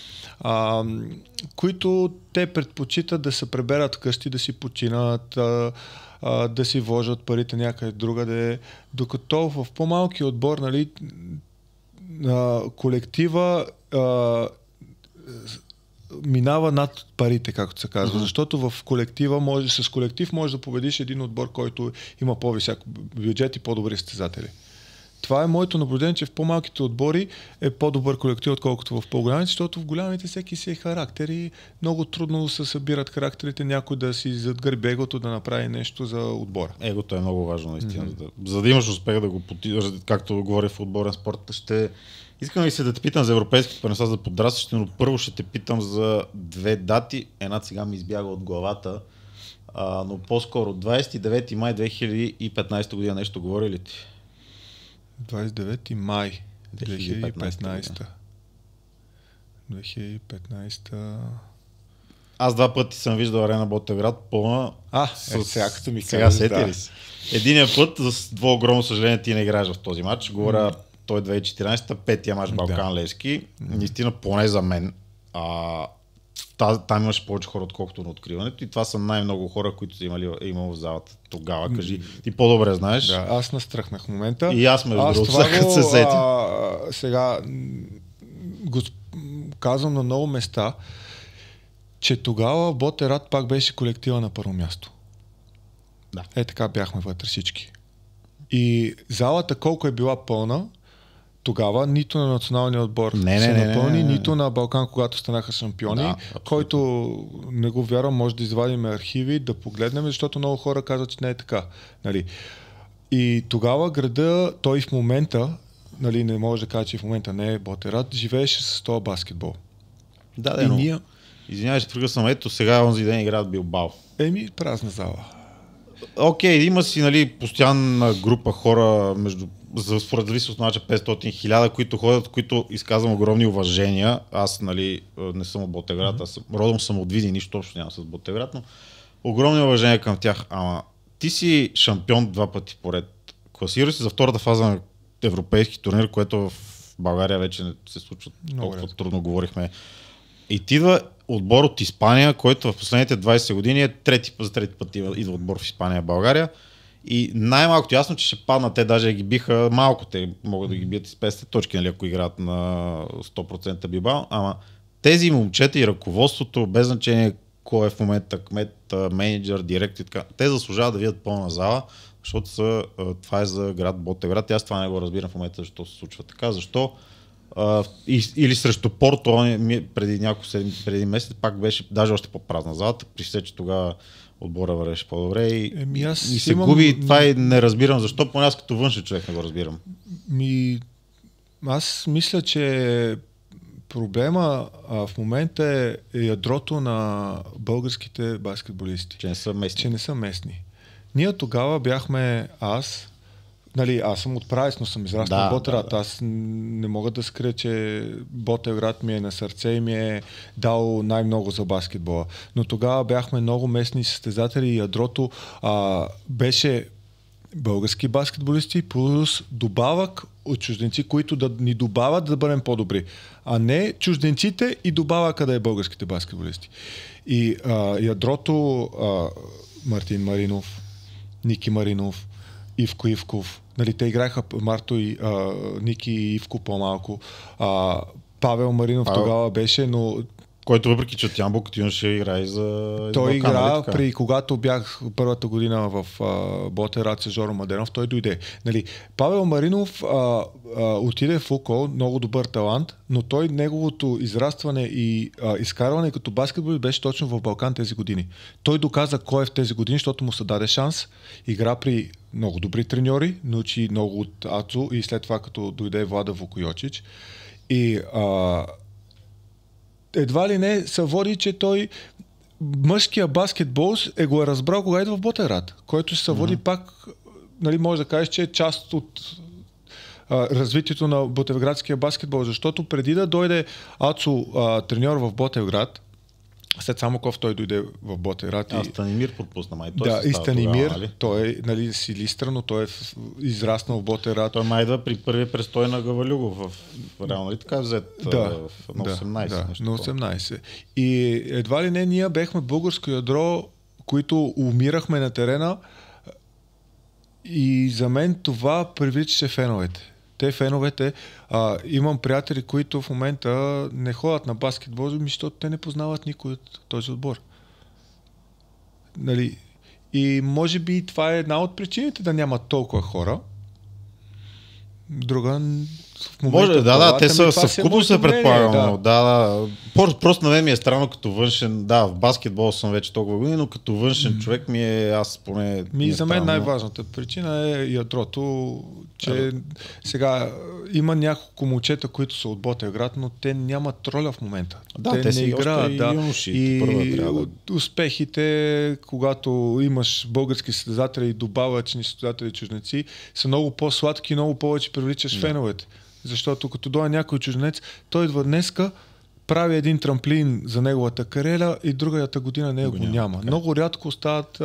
които те предпочитат да се преберат вкъщи, да си починат, да си вложат парите някъде другаде, докато в по-малки отбор, нали, колектива минава над парите, както се казва, защото в колектива с колектив можеш да победиш един отбор, който има по-висок бюджет и по-добри състезатели. Това е моето наблюдение, че в по-малките отбори е по-добър колектив, отколкото в по-голямите, защото в голямите всеки си е характер и много трудно се събират характерите, някой да си задгърби егото, да направи нещо за отбора. Егото е много важно, наистина. За да имаш успех да го както говоря в отборен спорт, искам и се да те питам за европейските първенства за подрастващи, но първо ще те питам за две дати. Една сега ми избяга от главата, но по-скоро 29 май 2015 година нещо говори ли ти? 29 май 2015. 2015. Аз 2 пъти съм виждал Арена Ботевград пълна. Сега като ми сега сети ли си? Единия път, за огромно съжаление, ти не играеш в този матч. Говоря, той 2014-та, петия матч Балкан Левски. Наистина, поне за мен. Там имаше повече хора, отколкото на откриването, и това са най-много хора, които са имал в залата тогава. Кажи, ти по-добре знаеш. Да, аз настръхнах в момента. И аз между другото, се сети. Сега го казвам на много места, че тогава Ботевград пак беше колектива на първо място. Да. Така бяхме вътре всички. И залата колко е била пълна, тогава нито на националния отбор са напълни, нито на Балкан, когато станаха шампиони, който не го вярвам, може да извадим архиви, да погледнем, защото много хора казват, че не е така. Нали. И тогава града, той в момента, нали, не може да кажа, че в момента не е Ботевград, живееше с този баскетбол. Да, но ние... Извинявай, че прекъсвам, ето сега онзи ден играят Билбао. Празна зала. Окей, има си, нали, постоянна група хора според зависимост от мача 500-1000, които ходят, които изказвам огромни уважения. Аз, нали, не съм от Ботевград, родом съм от Видин, нищо общо няма с Ботевград, но огромни уважения към тях. Ама ти си шампион 2 пъти поред. Класираш се за втората фаза на европейски турнир, което в България вече не се случва толкова трудно, говорихме. И ти идва отбор от Испания, който в последните 20 години е за трети път идва отбор в Испания и България. И най-малкото ясно, че ще паднат, те даже ги биха малко, те могат да ги бият с 50 точки, нали, ако играят на 100% Билбао, ама тези момчета и ръководството, без значение кой е в момента кмет, менеджер, директор, така, те заслужават да видят пълна зала, защото това е за град Ботевград. Аз това не го разбирам в момента, защо се случва така, защо или срещу Порто преди няколко седмици, преди месец, пак беше даже още по-празна залата, при все, че тогава отбора вървеше по-добре и се губи. Това и не разбирам защо, поне аз като външен човек не го разбирам. Аз мисля, че проблема в момента е ядрото на българските баскетболисти. Че не са местни. Ние тогава бяхме нали, аз съм от Правец, но съм израснал в Ботевград. Аз не мога да скрия, че Ботевград ми е на сърце и ми е дал най-много за баскетбола. Но тогава бяхме много местни състезатели и ядрото беше български баскетболисти плюс добавък от чужденци, които да ни добавят да бъдем по-добри. А не чужденците и добавъка да е българските баскетболисти. И ядрото Мартин Маринов, Ники Маринов, Ивко Ивков, нали, те играеха Марто и Ники и Ивко по-малко. Павел Маринов тогава беше, но... Който въпреки, че от Ямбол, като имаше играе за... Той игра когато бях първата година в Ботевград с Жоро Маденов, той дойде. Нали, Павел Маринов отиде в УКО, много добър талант, но той неговото израстване и изкарване като баскетбол беше точно в Балкан тези години. Той доказа кой е в тези години, защото му се даде шанс. Игра при много добри треньори, научи много от Ацо и след това като дойде Влада Вукойочич. И едва ли не се води, че той мъжкия баскетбол го е разбрал, кога идва в Ботевград, който се води пак, нали, може да кажеш, че е част от развитието на ботевградския баскетбол, защото преди да дойде Ацо треньор в Ботевград, след Самоков той дойде в Ботевград. Станимир пропусна май. И Станимир, тогава, той е, нали, Силистра, но той е израснал в Ботевград. Той май идва при първия престой на Гавалюгов реално ли така взет на 18. Да, на 18. И едва ли не ние бехме българско ядро, които умирахме на терена, и за мен това привличаше феновете. Те феновете, имам приятели, които в момента не ходят на баскетбол, защото те не познават никой от този отбор. Нали? И може би това е една от причините да няма толкова хора. Друга... Може, те са съвкупно се предполагам. Просто на мен ми е странно като външен. Да, в баскетбол съм вече толкова години, но като външен човек ми е, аз поне... За мен най-важната причина е ядрото, че сега има няколко момчета, които са от Ботевград, но те нямат роля в момента. Те не играят. И успехите, когато имаш български състезатели и добавъчни състезатели чужденци, са много по-сладки и много повече привличаш феновете. Защото като дойде някой чужденец, той идва днеска, прави един трамплин за неговата кариера и другата година него го няма. Така. Много рядко стават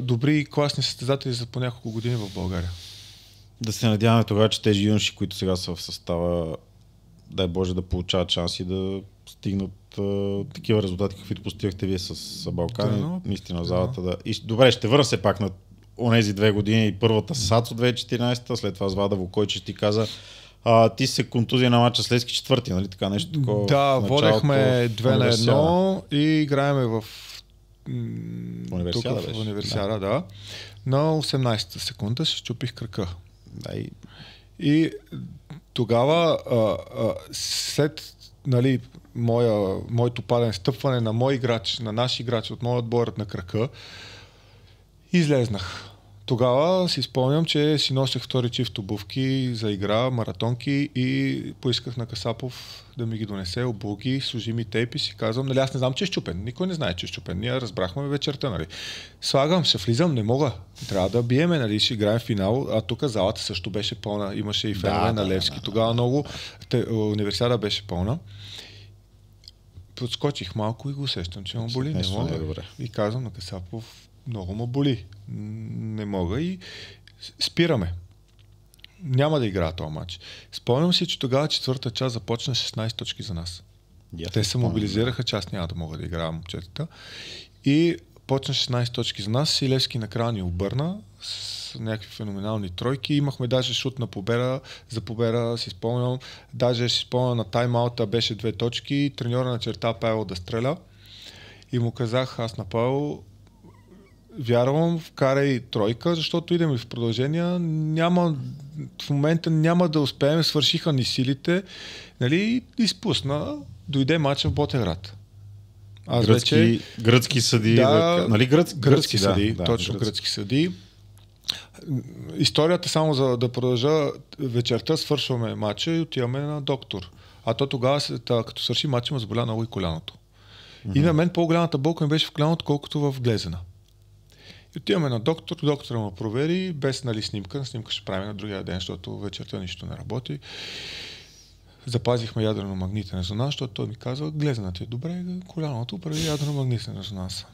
добри и класни състезатели за по няколко години в България. Да се надяваме тогава, че тези юноши, които сега са в състава, дай Боже да получават шанси да стигнат такива резултати, каквито постигахте вие с Балкани. Да, наистина в залата да... И, добре, ще върна се пак на онези 2 години и първата с САЦО 2014, след това с Вада Вукойчич ти каза, ти се контузия на мача с Левски четвърти, нали така нещо такова? Да, водехме 2-1 и играеме в универсиада, да. На 18-та секунда се счупих крака. Да, и тогава след нали, моето падане, стъпване на мой играч, на наш играч от моят отбор на крака, излезнах. Тогава си спомням, че си носех втори чифт обувки за игра, маратонки и поисках на Касапов да ми ги донесе, обуки, служи ми тейп и си казвам, нали аз не знам, че е щупен. Никой не знае, че е щупен. Ние разбрахме вечерта, нали. Слагам, ще влизам, не мога. Трябва да биеме, нали, ще играем финал, а тук залата също беше пълна. Имаше и фенове на Левски. Тогава много универсиада беше пълна. Подскочих малко и го усещам, че ме боли. Не мога. И казвам на Касапов, много ме боли. Не мога и спираме. Няма да играя този матч. Спомням си, че тогава четвърта част започна 16 точки за нас. Те се мобилизираха, че аз няма да мога да играя момчетата. И почна 16 точки за нас и Левски накрая ни обърна с някакви феноменални тройки. Имахме даже шут на победа. За победа си спомням. Даже си спомням на тайм-аута беше 2 точки. Треньора на черта Павел да стреля. И му казах аз на Павел, вярвам, вкарай тройка, защото идем и в продължение. В момента няма да успеем, свършиха ни силите, нали, изпусна. Дойде матча в Ботевград. Гръцки съди, нали гръцки съди, точно гръцки съди. Историята само за да продължа, вечерта свършваме матча и отиваме на доктор. А то тогава, като свърши матча, ме заболя много и коляното. И на мен по-голямата болка ми беше в коляното, колкото в глезена. И отиваме на доктора ме провери, без нали, снимка ще правим на другия ден, защото вечерта нищо не работи. Запазихме ядрено-магнитен резонанс, защото той ми казва, глезената е добре, коляното прави ядрено-магнитен резонанс.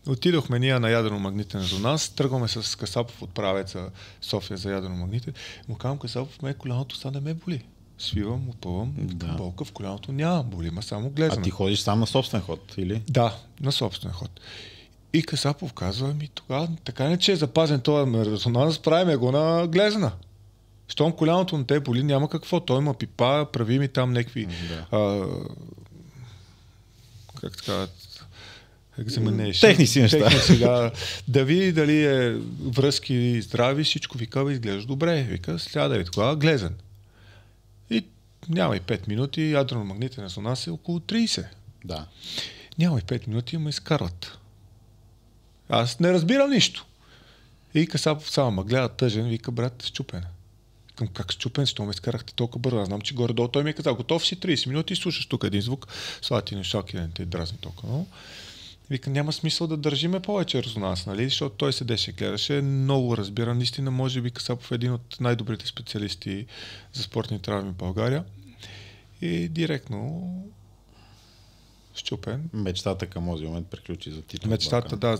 Отидохме ние на ядрено-магнитен резонанс, тръгваме с Касапов от правеца София за ядрено-магнитен. Му казвам, Касапов, коляното сега не ме боли. Свивам, опъвам, болка в коляното няма, боли, ма само глезена. А ти ходиш сам на собствен ход, или? Да, на собствен ход. И Касапов казва, тогава така не че е запазен този резонанс, правиме го на глезена. Щом коляното на те боли, няма какво. Той има пипа, прави ми там някакви как така техници неща. Да види дали е връзки здрави, всичко вика, изглежда добре. Вика, сляда ви тогава глезен. И няма и 5 минути, ядрено-магнитен резонанс е около 30. Да. Няма и 5 минути, ме изкарват. Аз не разбирам нищо. И Касапов само ме гледа тъжен, вика, брат, счупен. Към как счупен, що ме изкарахте толкова бързо? Аз знам, че горе-долу той ми е казал, готов си 30 минути и слушаш тук един звук, слати нещалки да не те дразни толкова много. Вика, няма смисъл да държиме повече резонанс, нали? Защото той седеше, гледаше, много разбира, наистина, може би Касапов е един от най-добрите специалисти за спортни травми в България. И директно счупен. Мечтата към този момент приключи за титла. Мечтата, да.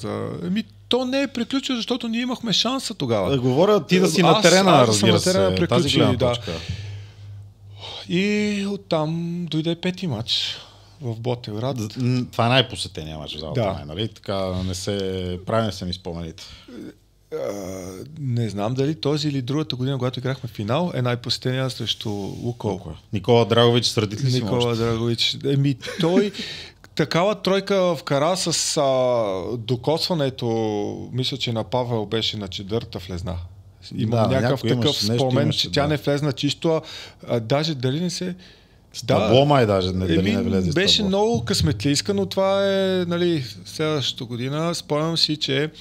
То не е приключило, защото ние имахме шанса тогава. Говоря ти да си на терена, разбира се. Тази гледна точка. И оттам дойде пети матч в Ботевград. Това е най-посетения матч в залата, нали? Така правилно се ми спомените. Не знам дали този или другата година, когато играхме финал, е най-посетения срещу Лукол. Никола Драгович средит ли си Никола Драгович. Той такава тройка вкара с докосването, мисля, че на Павел беше на чедърта влезна. Имам някакъв такъв спомен, че тя не влезна чисто, даже дали не се... Табло май даже, дали не влезе. Беше много късметлийска, но това е следващата година. Спомням си, че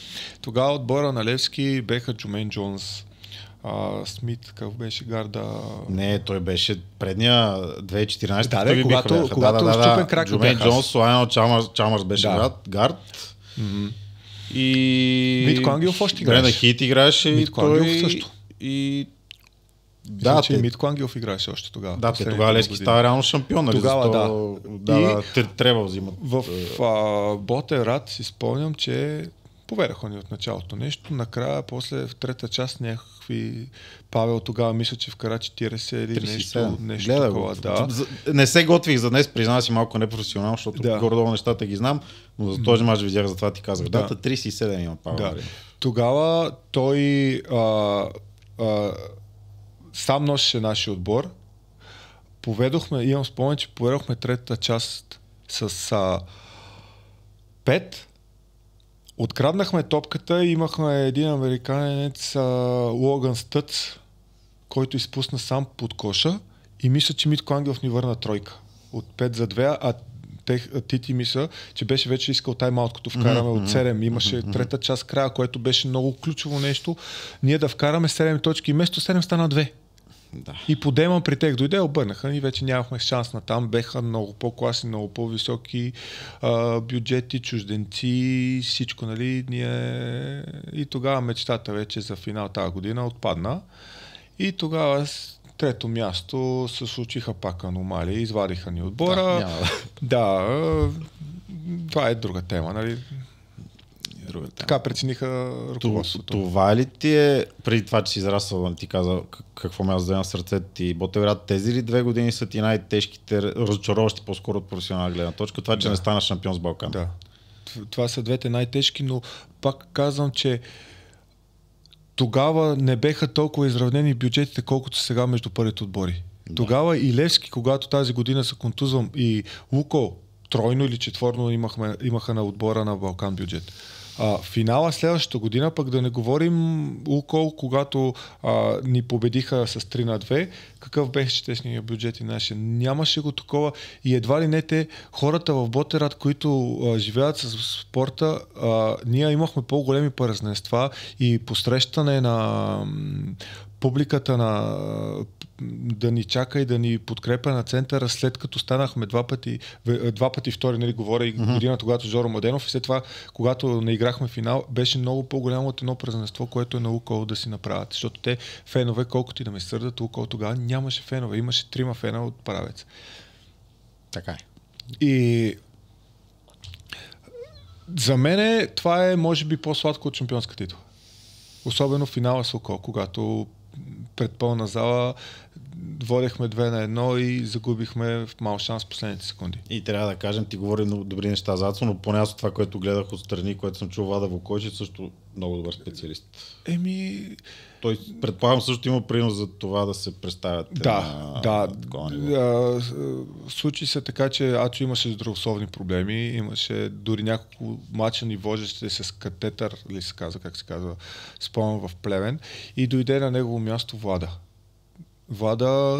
тогава отбора на Левски беха Джумейн Джонс, Смит, какъв беше гарда? Не, той беше предния 2014-та. Да, когато щупен крак Джумейн Джонс, Лайнел Чалмърс беше гард. И... Митко Ангелов още играеше. Бренда Хит играеше. Митко Ангелов също. И... Да, че Митко Ангелов играеше още тогава. Да, тогава Левски става реално шампион. Нали? Тогава трябва да взимат. В Ботевград си спомням, че поведаха ни от началото нещо. Накрая, после в трета част някакви... Павел тогава мисля, че вкара 40 или нещо такова. Да. Не се готвих за днес, признава си малко непрофесионално, защото горе-долу нещата ги знам, но за този мач видях, затова ти казах. Дата 37 има Павел. Да. Тогава той сам носеше нашия отбор. Имам спомен, че поведохме третата част с 5. Откраднахме топката и имахме един американец Логан Стъц, който изпусна сам под коша и мисля, че Митко Ангелов ни върна тройка от 5 за 2, а Тити мисля, че беше вече искал тайм-аут, като вкараме от 7. Имаше трета част края, което беше много ключово нещо. Ние да вкараме 7 точки и вместо 7 стана 2. Да. И по дема при тех дойде, обърнаха и вече нямахме шанс на там. Беха много по-класни, много по-високи бюджети, чужденци, всичко, нали. И тогава мечтата вече за финал тази година отпадна. И тогава трето място се случиха пак аномалии, извадиха ни отбора. Това е друга тема, нали. Така прецениха ръководството. Това ли ти е, преди това, че си израствал, ти каза какво място да на сърцето ти, Ботевград, тези ли 2 години са ти най-тежките, разочароващи по-скоро от професионална гледна точка, това, че не стана шампион с Балкан? Да. Това са двете най-тежки, но пак казвам, че тогава не беха толкова изравнени бюджетите, колкото сега между първите отбори. Да. Тогава и Левски, когато тази година се контузвам, и Лукол тройно или четворно имаха на отбора на Балкан бюджет. Финала следващата година, пък да не говорим Лукол, когато ни победиха с 3-2, какъв беше техния бюджет и нашия. Нямаше го такова и едва ли не те хората в Ботевград, които живеят с спорта, ние имахме по-големи празненства и посрещане на публиката да ни чака и да ни подкрепя на центъра, след като станахме два пъти втори, нали, говоря и годината, когато Жоро Младенов, и след това, когато не играхме финал, беше много по-голямо от едно празненство, което е на Лукол да си направят. Защото те фенове, колкото и да ме сърдат, Лукол тогава нямаше фенове, имаше 3 фена от Правец. Така е. И за мен това е, може би, по-сладко от шампионска титла. Особено финала с Лукол, когато пред пълна зала водехме 2-1 и загубихме в мал шанс в последните секунди. И трябва да кажем, ти говори много добри неща за Ацо, но поне аз от това, което гледах отстрани, което съм чул, Влада Вукойчич, също много добър специалист. Той, предполагам, също има принос за това да се представят. Случи се така, че Ацо имаше здравословни проблеми, имаше дори няколко мача ни вожещи с катетър, или се казва, как се казва, спомням в Плевен, и дойде на негово място Влада. Влада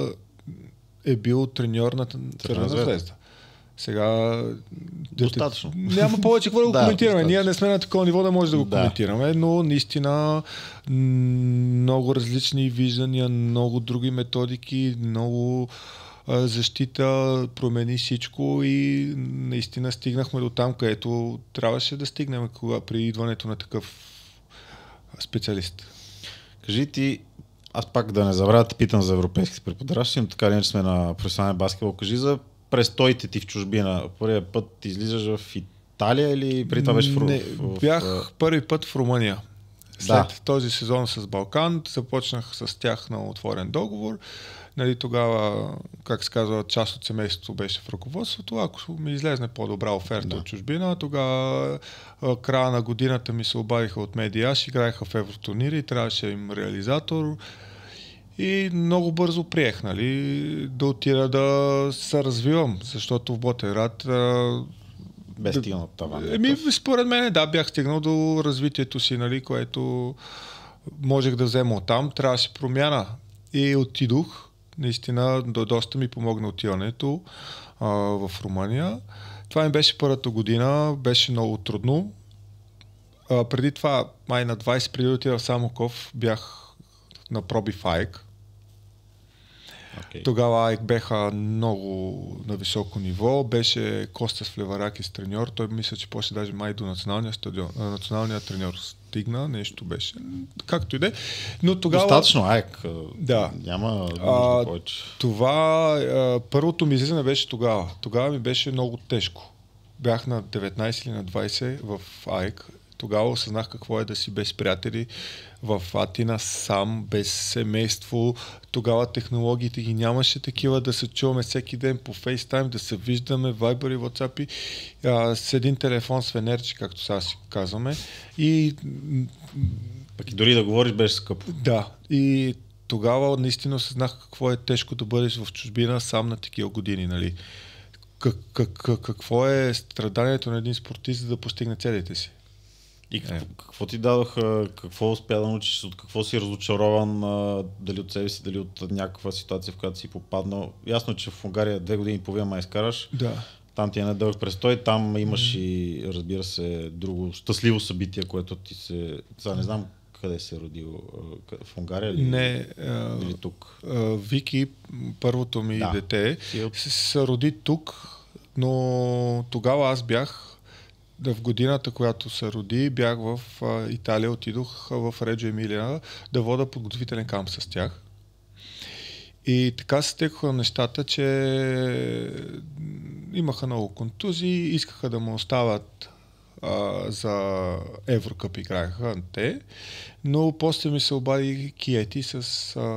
е бил треньор на Червена звезда. Сега достатъчно. Няма повече какво да го коментираме. Ние не сме на такова ниво да може да го коментираме, но наистина много различни виждания, много други методики, много защита, промени всичко и наистина стигнахме до там, където трябваше да стигнем при идването на такъв специалист. Кажи ти, аз пак да не забравя, те питам за европейските преподаващи, но така ли, че сме на професионален баскетбол. Кажи за престоите ти в чужбина. Първият път ти излизаш в Италия или преди това беше бях първи път в Румъния. След този сезон с Балкан започнах с тях на отворен договор. Нали, тогава, как се казва, част от семейството беше в ръководството. Ако ми излезне по-добра оферта от чужбина, тогава края на годината ми се обадиха от Медиаш, играеха в евротурнири, трябваше им реализатор. И много бързо приех, нали, да отида да се развивам, защото в Ботевград без стигнал таван. Според мен, бях стигнал до развитието си, нали, което можех да взема оттам. Трябваше промяна. И отидох. Наистина, доста ми помогна отиването в Румъния. Това ми беше първата година. Беше много трудно. Преди това, май на 20, преди да отида в Самоков, бях на проби Файк. Okay. Тогава АЕК беха много на високо ниво. Беше Костас Флеваракис треньор. Той мисля, че после даже май до националния стадион. Националният треньор стигна, нещо беше. Както и да е. Но тогава... Достатъчно АЕК. Да. Няма нужда повече. Това, първото ми излизане беше тогава. Тогава ми беше много тежко. Бях на 19 или на 20 в АЕК. Тогава осъзнах какво е да си без приятели в Атина, сам, без семейство. Тогава технологиите ги нямаше такива, да се чуваме всеки ден по FaceTime, да се виждаме, Viber и WhatsApp с един телефон с венерче, както сега си казваме. И пък и дори да говориш беше скъпо. Да, и тогава наистина осъзнах какво е тежко да бъдеш в чужбина сам на такива години, нали. Какво е страданието на един спортист, за да постигне целите си. И какво ти дадоха, какво успя да научиш, от какво си разочарован, дали от себе си, дали от някаква ситуация, в която си попаднал. Ясно, че в Унгария 2 години и половина май изкараш. Да. Там ти е недълъг престой, там имаш и, разбира се, друго щастливо събитие, което ти се... Сега не знам къде се е родил, в Унгария или, или тук? Вики, първото ми дете, се роди тук, но тогава аз бях в годината, която се роди, бях в Италия, отидох в Реджо Емилия да вода подготвителен камп с тях. И така се стекоха нещата, че имаха много контузии, искаха да му остават за Еврокъп играеха те, но после ми се обади Киети с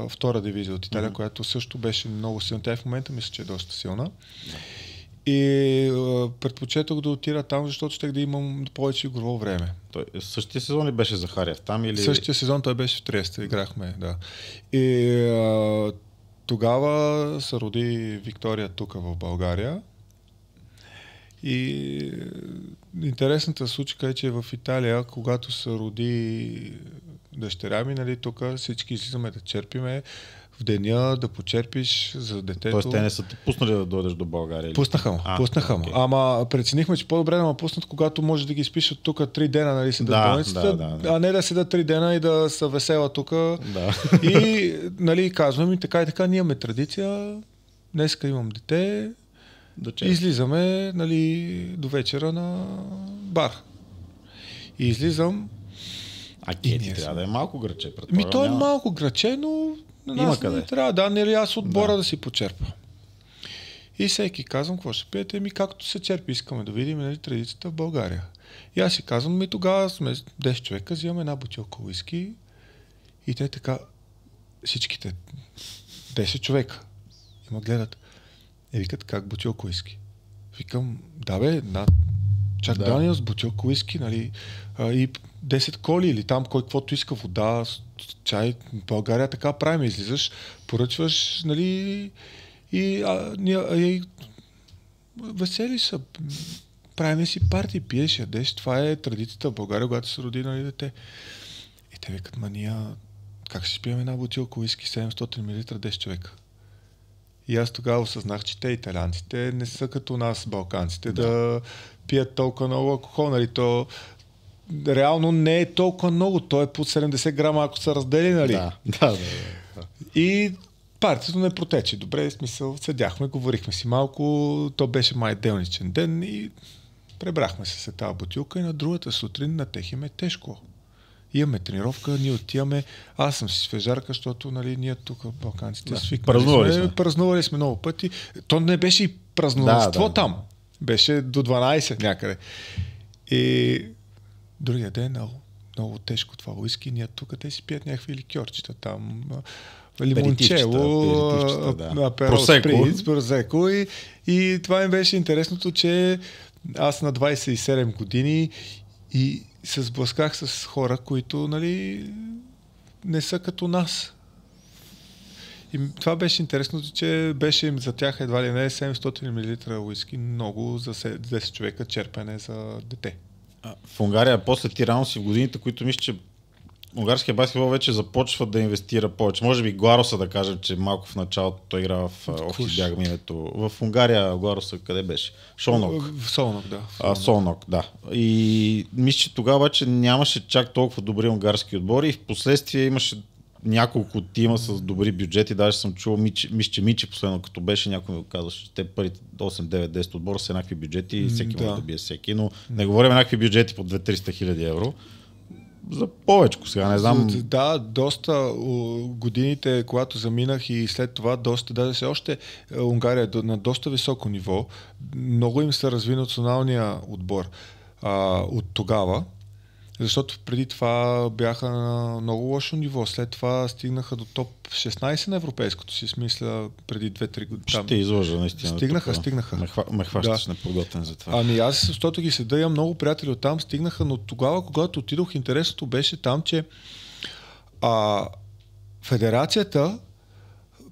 втора дивизия от Италия, която също беше много силна. Тя в момента мисля, че е доста силна. И предпочетох да отида там, защото щех да имам повече игрово време. Същия сезон ли беше Захариев там? Или... Същия сезон той беше в Триеста, играхме, да. И тогава се роди Виктория тук в България. И интересната случка е, че в Италия, когато се роди дъщеря ми, нали, тук всички излизаме да черпиме в деня, да почерпиш за детето. Тоест те не са те пуснали да дойдеш до България? Пуснаха му. Okay. Ама преценихме, че по-добре да ме пуснат, когато може да ги спиш от тук 3 дена, нали, седат в болницата, а не да седат 3 дена и да са весела тук. Да. И, нали, казваме ми така и така, ние имаме традиция, днеска имам дете, излизаме, нали, до вечера на бар. И излизам. А Киети трябва да е малко граче, предполагам. То е малко граче, но на нас не трябва, нали, аз отбора да си почерпа. И всеки казвам, какво ще пиете? Както се черпи, искаме да видим, нали, традицията в България. И аз си казвам, тогава сме 10 човека, взимаме една бутилка уиски и те така, всичките 10 човека има гледат. Викат, как бутилка уиски? Викам, да бе, Чак Даниелс, бутилка уиски, нали, и 10 коли или там кой каквото иска, вода, чай. В България така правим, излизаш, поръчваш, нали, и весели са. Правим си парти, пиеш, ядеш. Това е традицията в България, когато се роди, нали, дете. И те викат, ние как ще пием една бутилка уиски 700 мл 10 човека? И аз тогава осъзнах, че те италианците не са като нас, балканците, да пият толкова много алкохол. Нали, то реално не е толкова много, то е по 70 грама, ако са раздели, нали? Да. И партията не протече. Добре, в смисъл, седяхме, говорихме си малко, то беше май делничен ден и пребрахме се с тази бутилка и на другата сутрин на тех им е тежко. Имаме тренировка, ние отиваме, аз съм си свежарка, защото, нали, ние тук балканците свикнали празнували сме много пъти. То не беше и празнувство там. Беше до 12 някъде. И другия ден много тежко това уиски. Ние тук те си пият някакви ликьорчета там. Лимончело, аперол сприц, прозеко. И това им беше интересното, че аз на 27 години и се сблъсках с хора, които, нали, не са като нас. И това беше интересното, че беше им за тях едва ли не 700 мл уиски, много за 10 човека черпене за дете. В Унгария, после ти рано си в годините, които мисля, че унгарския баскетбол вече започва да инвестира повече. Може би Глароса да кажем, че малко в началото той игра в бяга минето. В Унгария Глароса къде беше? Солнок. В Солнок, да. Солнок, да. И мисля, че тогава вече нямаше чак толкова добри унгарски отбори и в последствие имаше няколко тима с добри бюджети, даже съм чувал Мичи последно, като беше, някой ми го казваше, че те първите 8, 9, 10 отбора са еднакви бюджети и всеки може да бие всеки, но не говорим еднакви бюджети по 200-300 хиляди евро. За повечко сега, не знам. Да, доста годините, когато заминах и след това доста, даже все още Унгария е на доста високо ниво. Много им се разви националния отбор от тогава, защото преди това бяха на много лошо ниво. След това стигнаха до топ 16 на европейското, си смисля, преди 2-3 години. Ще излъжа, наистина. Стигнаха. Ме хващаш неподготвен за това. Ами аз, защото ги седа, имам много приятели от там, стигнаха, но тогава, когато отидох, интересното беше там, че федерацията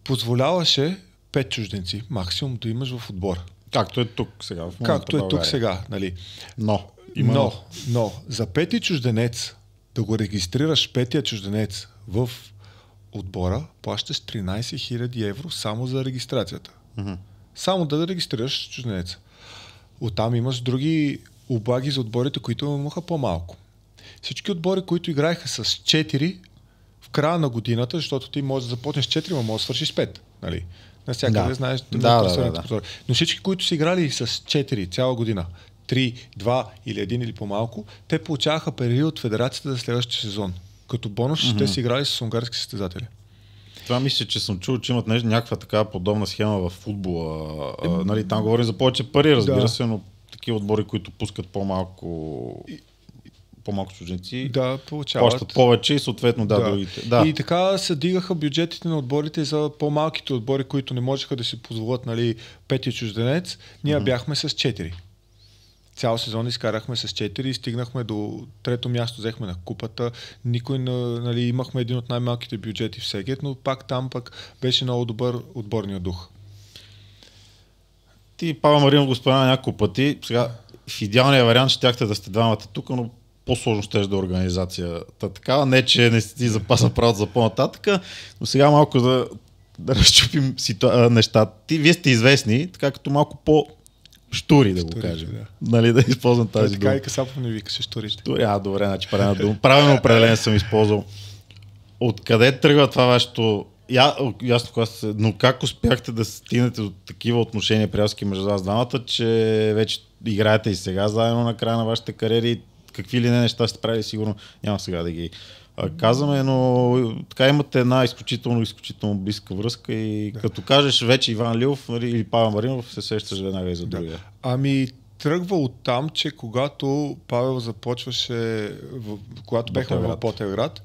позволяваше 5 чужденци максимум да имаш в отбора. Както е тук сега. Както е тук сега, нали? Но за пети чужденец, да го регистрираш петия чужденец в отбора, плащаш 13 000 евро само за регистрацията. Само да регистрираш чужденеца. Оттам имаш други облаги за отборите, които имаха по-малко. Всички отбори, които играеха с 4 в края на годината, защото ти можеш да започнеш 4, но можеш да свършиш 5. Нали? Навсякъде знаеш. Но всички, които са играли с 4 цяла година, 3, 2 или 1 или по-малко, те получаваха пари от федерацията за следващия сезон. Като бонус, те си играли с унгарски състезатели. Това мисля, че съм чул, че имат някаква такава подобна схема в футбола. Нали, там говорим за повече пари, разбира се, но такива отбори, които пускат по-малко чужденци, плащат повече и съответно другите. Да. И така се дигаха бюджетите на отборите за по-малките отбори, които не можеха да си позволят, нали, пети чужденец. Ние бяхме с 4. Цял сезон изкарахме с 4 и стигнахме до трето място, взехме на купата. Нали, имахме един от най-малките бюджети в Сегет, но пак там беше много добър отборния дух. Ти, Павел Маринов, го спомена няколко пъти. Сега в идеалния вариант щяхте да сте двамата тук, но по-сложно ще да организацията такава. Не, че не си запаса правото за по-нататък, но сега малко да разчупим нещата. Вие сте известни, така като малко по-штури, да го кажем. Да. Нали, да използвам тази дума. Така и Касапов не викаше штурите. Добре, значи правилна дума. Правилно определение съм използвал. Откъде тръгва това вашето... Ясно, но как успяхте да стигнете до такива отношения приятелски между вас двамата, че вече играете и сега заедно на края на вашите кариери? Какви ли не неща сте правили, сигурно няма сега да ги казваме, но така имате една изключително близка връзка и като кажеш вече Иван Лилов или Павел Маринов, се сещаш веднага и за другия. Ами тръгва от там, че когато Павел започваше, когато бехме в Ботевград,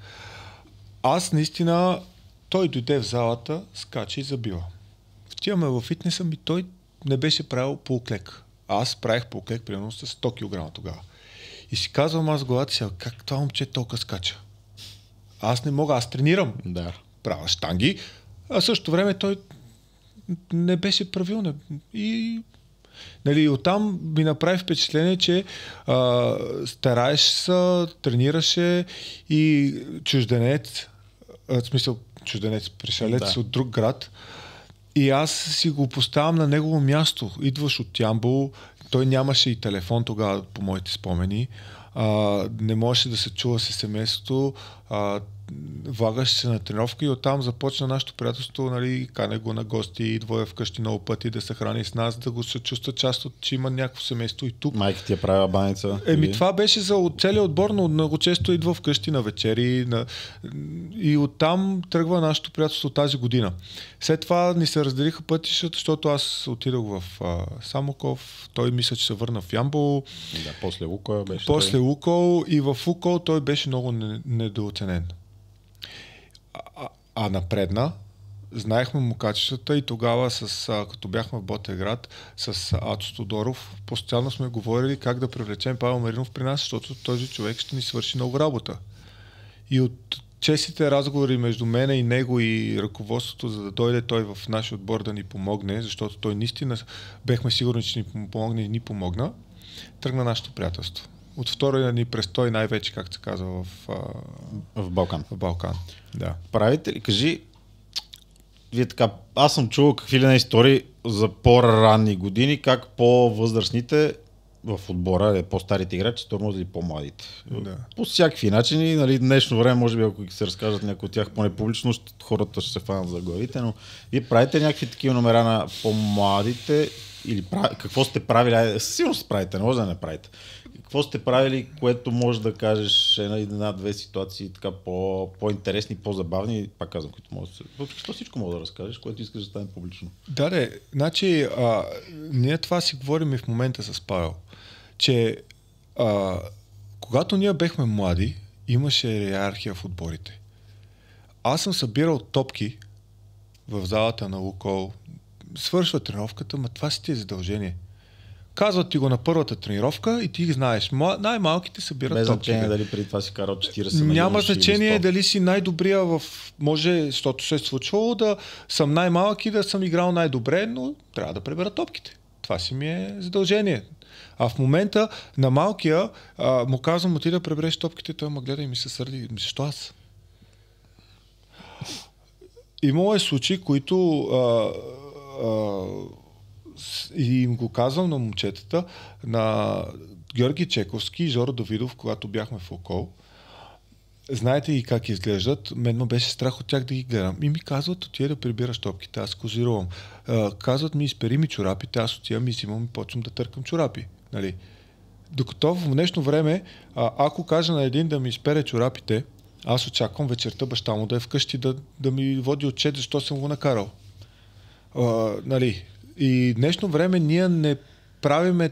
аз наистина, той дойде в залата, скача и забива. Отиваме в фитнеса ми, той не беше правил полуклек. Аз правих полуклек примерно с 100 кг тогава. И си казвам аз главата си, как това момче толкова скача? Аз не мога, аз тренирам. Да. Правя щанги, а същото време той не беше правилно. И нали, оттам ми направи впечатление, че стараеш се, тренираше и чужденец, пришелец от друг град. И аз си го поставям на негово място. Идваш от Ямбол, той нямаше и телефон тогава, по моите спомени. Не можеше да се чува с семейството. Влагаше се на тренировка и оттам започна нашето приятелство, нали, кане го на гости, идва вкъщи много пъти да се храни с нас, да го се чувства част от, че има някакво семейство и тук. Майка ти е правила баница? Това беше за целия отбор, но много често идва вкъщи на вечери и оттам тръгва нашето приятелство тази година. След това ни се разделиха пътищата, защото аз отидох в Самоков, той мисля, че се върна в Ямбол. Да, после Лукол беше. После Лукол и в Лукол той беше много недооценен. Напредна, знаехме му качествата и тогава, като бяхме в Ботевград с Ацо Тодоров, постоянно сме говорили как да привлечем Павел Маринов при нас, защото този човек ще ни свърши много работа. И от честите разговори между мене и него и ръководството, за да дойде той в нашия отбор да ни помогне, защото той наистина бехме сигурни, че ни помогне и ни помогна, тръгна нашето приятелство. От втория ни престой най-вече, както се казва, в Балкан. В Балкан, да. Правите ли? Кажи, вие така, аз съм чувал какви ли не истории за по-ранни години, как по-възрастните в отбора, по-старите играчи, тормозили по-младите. Да. По всякакви начини, нали, днешно време, може би, ако се разкажат някои от тях поне публично, хората ще се фанат за главите, но вие правите някакви такива номера на по-младите или какво сте правили? Сигурно се правите, не може да не правите. Какво сте правили, което може да кажеш една-две ситуации така по-интересни, по-забавни, пак казвам, които може да се... Въпреки всичко мога да разкажеш, което искаш да стане публично. Да, значи, ние това си говорим и в момента с Павел, че когато ние бехме млади, имаше иерархия в отборите. Аз съм събирал топки в залата на Лукол, свършва тренировката, но това си ти е задължение. Казват ти го на първата тренировка и ти ги знаеш. Най-малките събират топки. Без значение дали преди това си карал 40 Няма значение дали си най-добрия може, защото се е случвало да съм най-малък и да съм играл най-добре, но трябва да пребера топките. Това си ми е задължение. А в момента на малкия му казвам, отида да пребереш топките, той ме гледа и ми се сърди. Защо аз? Имало е случаи, които и им го казвам на момчетата, на Георги Чековски и Жоро Давидов, когато бяхме в Окол. Знаете и как изглеждат. Мен ме беше страх от тях да ги гледам. И ми казват, отида да прибираш топките, аз козирувам. Казват ми, изпери ми чорапите, аз отивам и взимам и почвам да търкам чорапи. Нали? Докато в днешно време, ако кажа на един да ми изпере чорапите, аз очаквам вечерта баща му да е вкъщи да ми води отчет, защо съм го накарал. Нали? И днешно време ние не правиме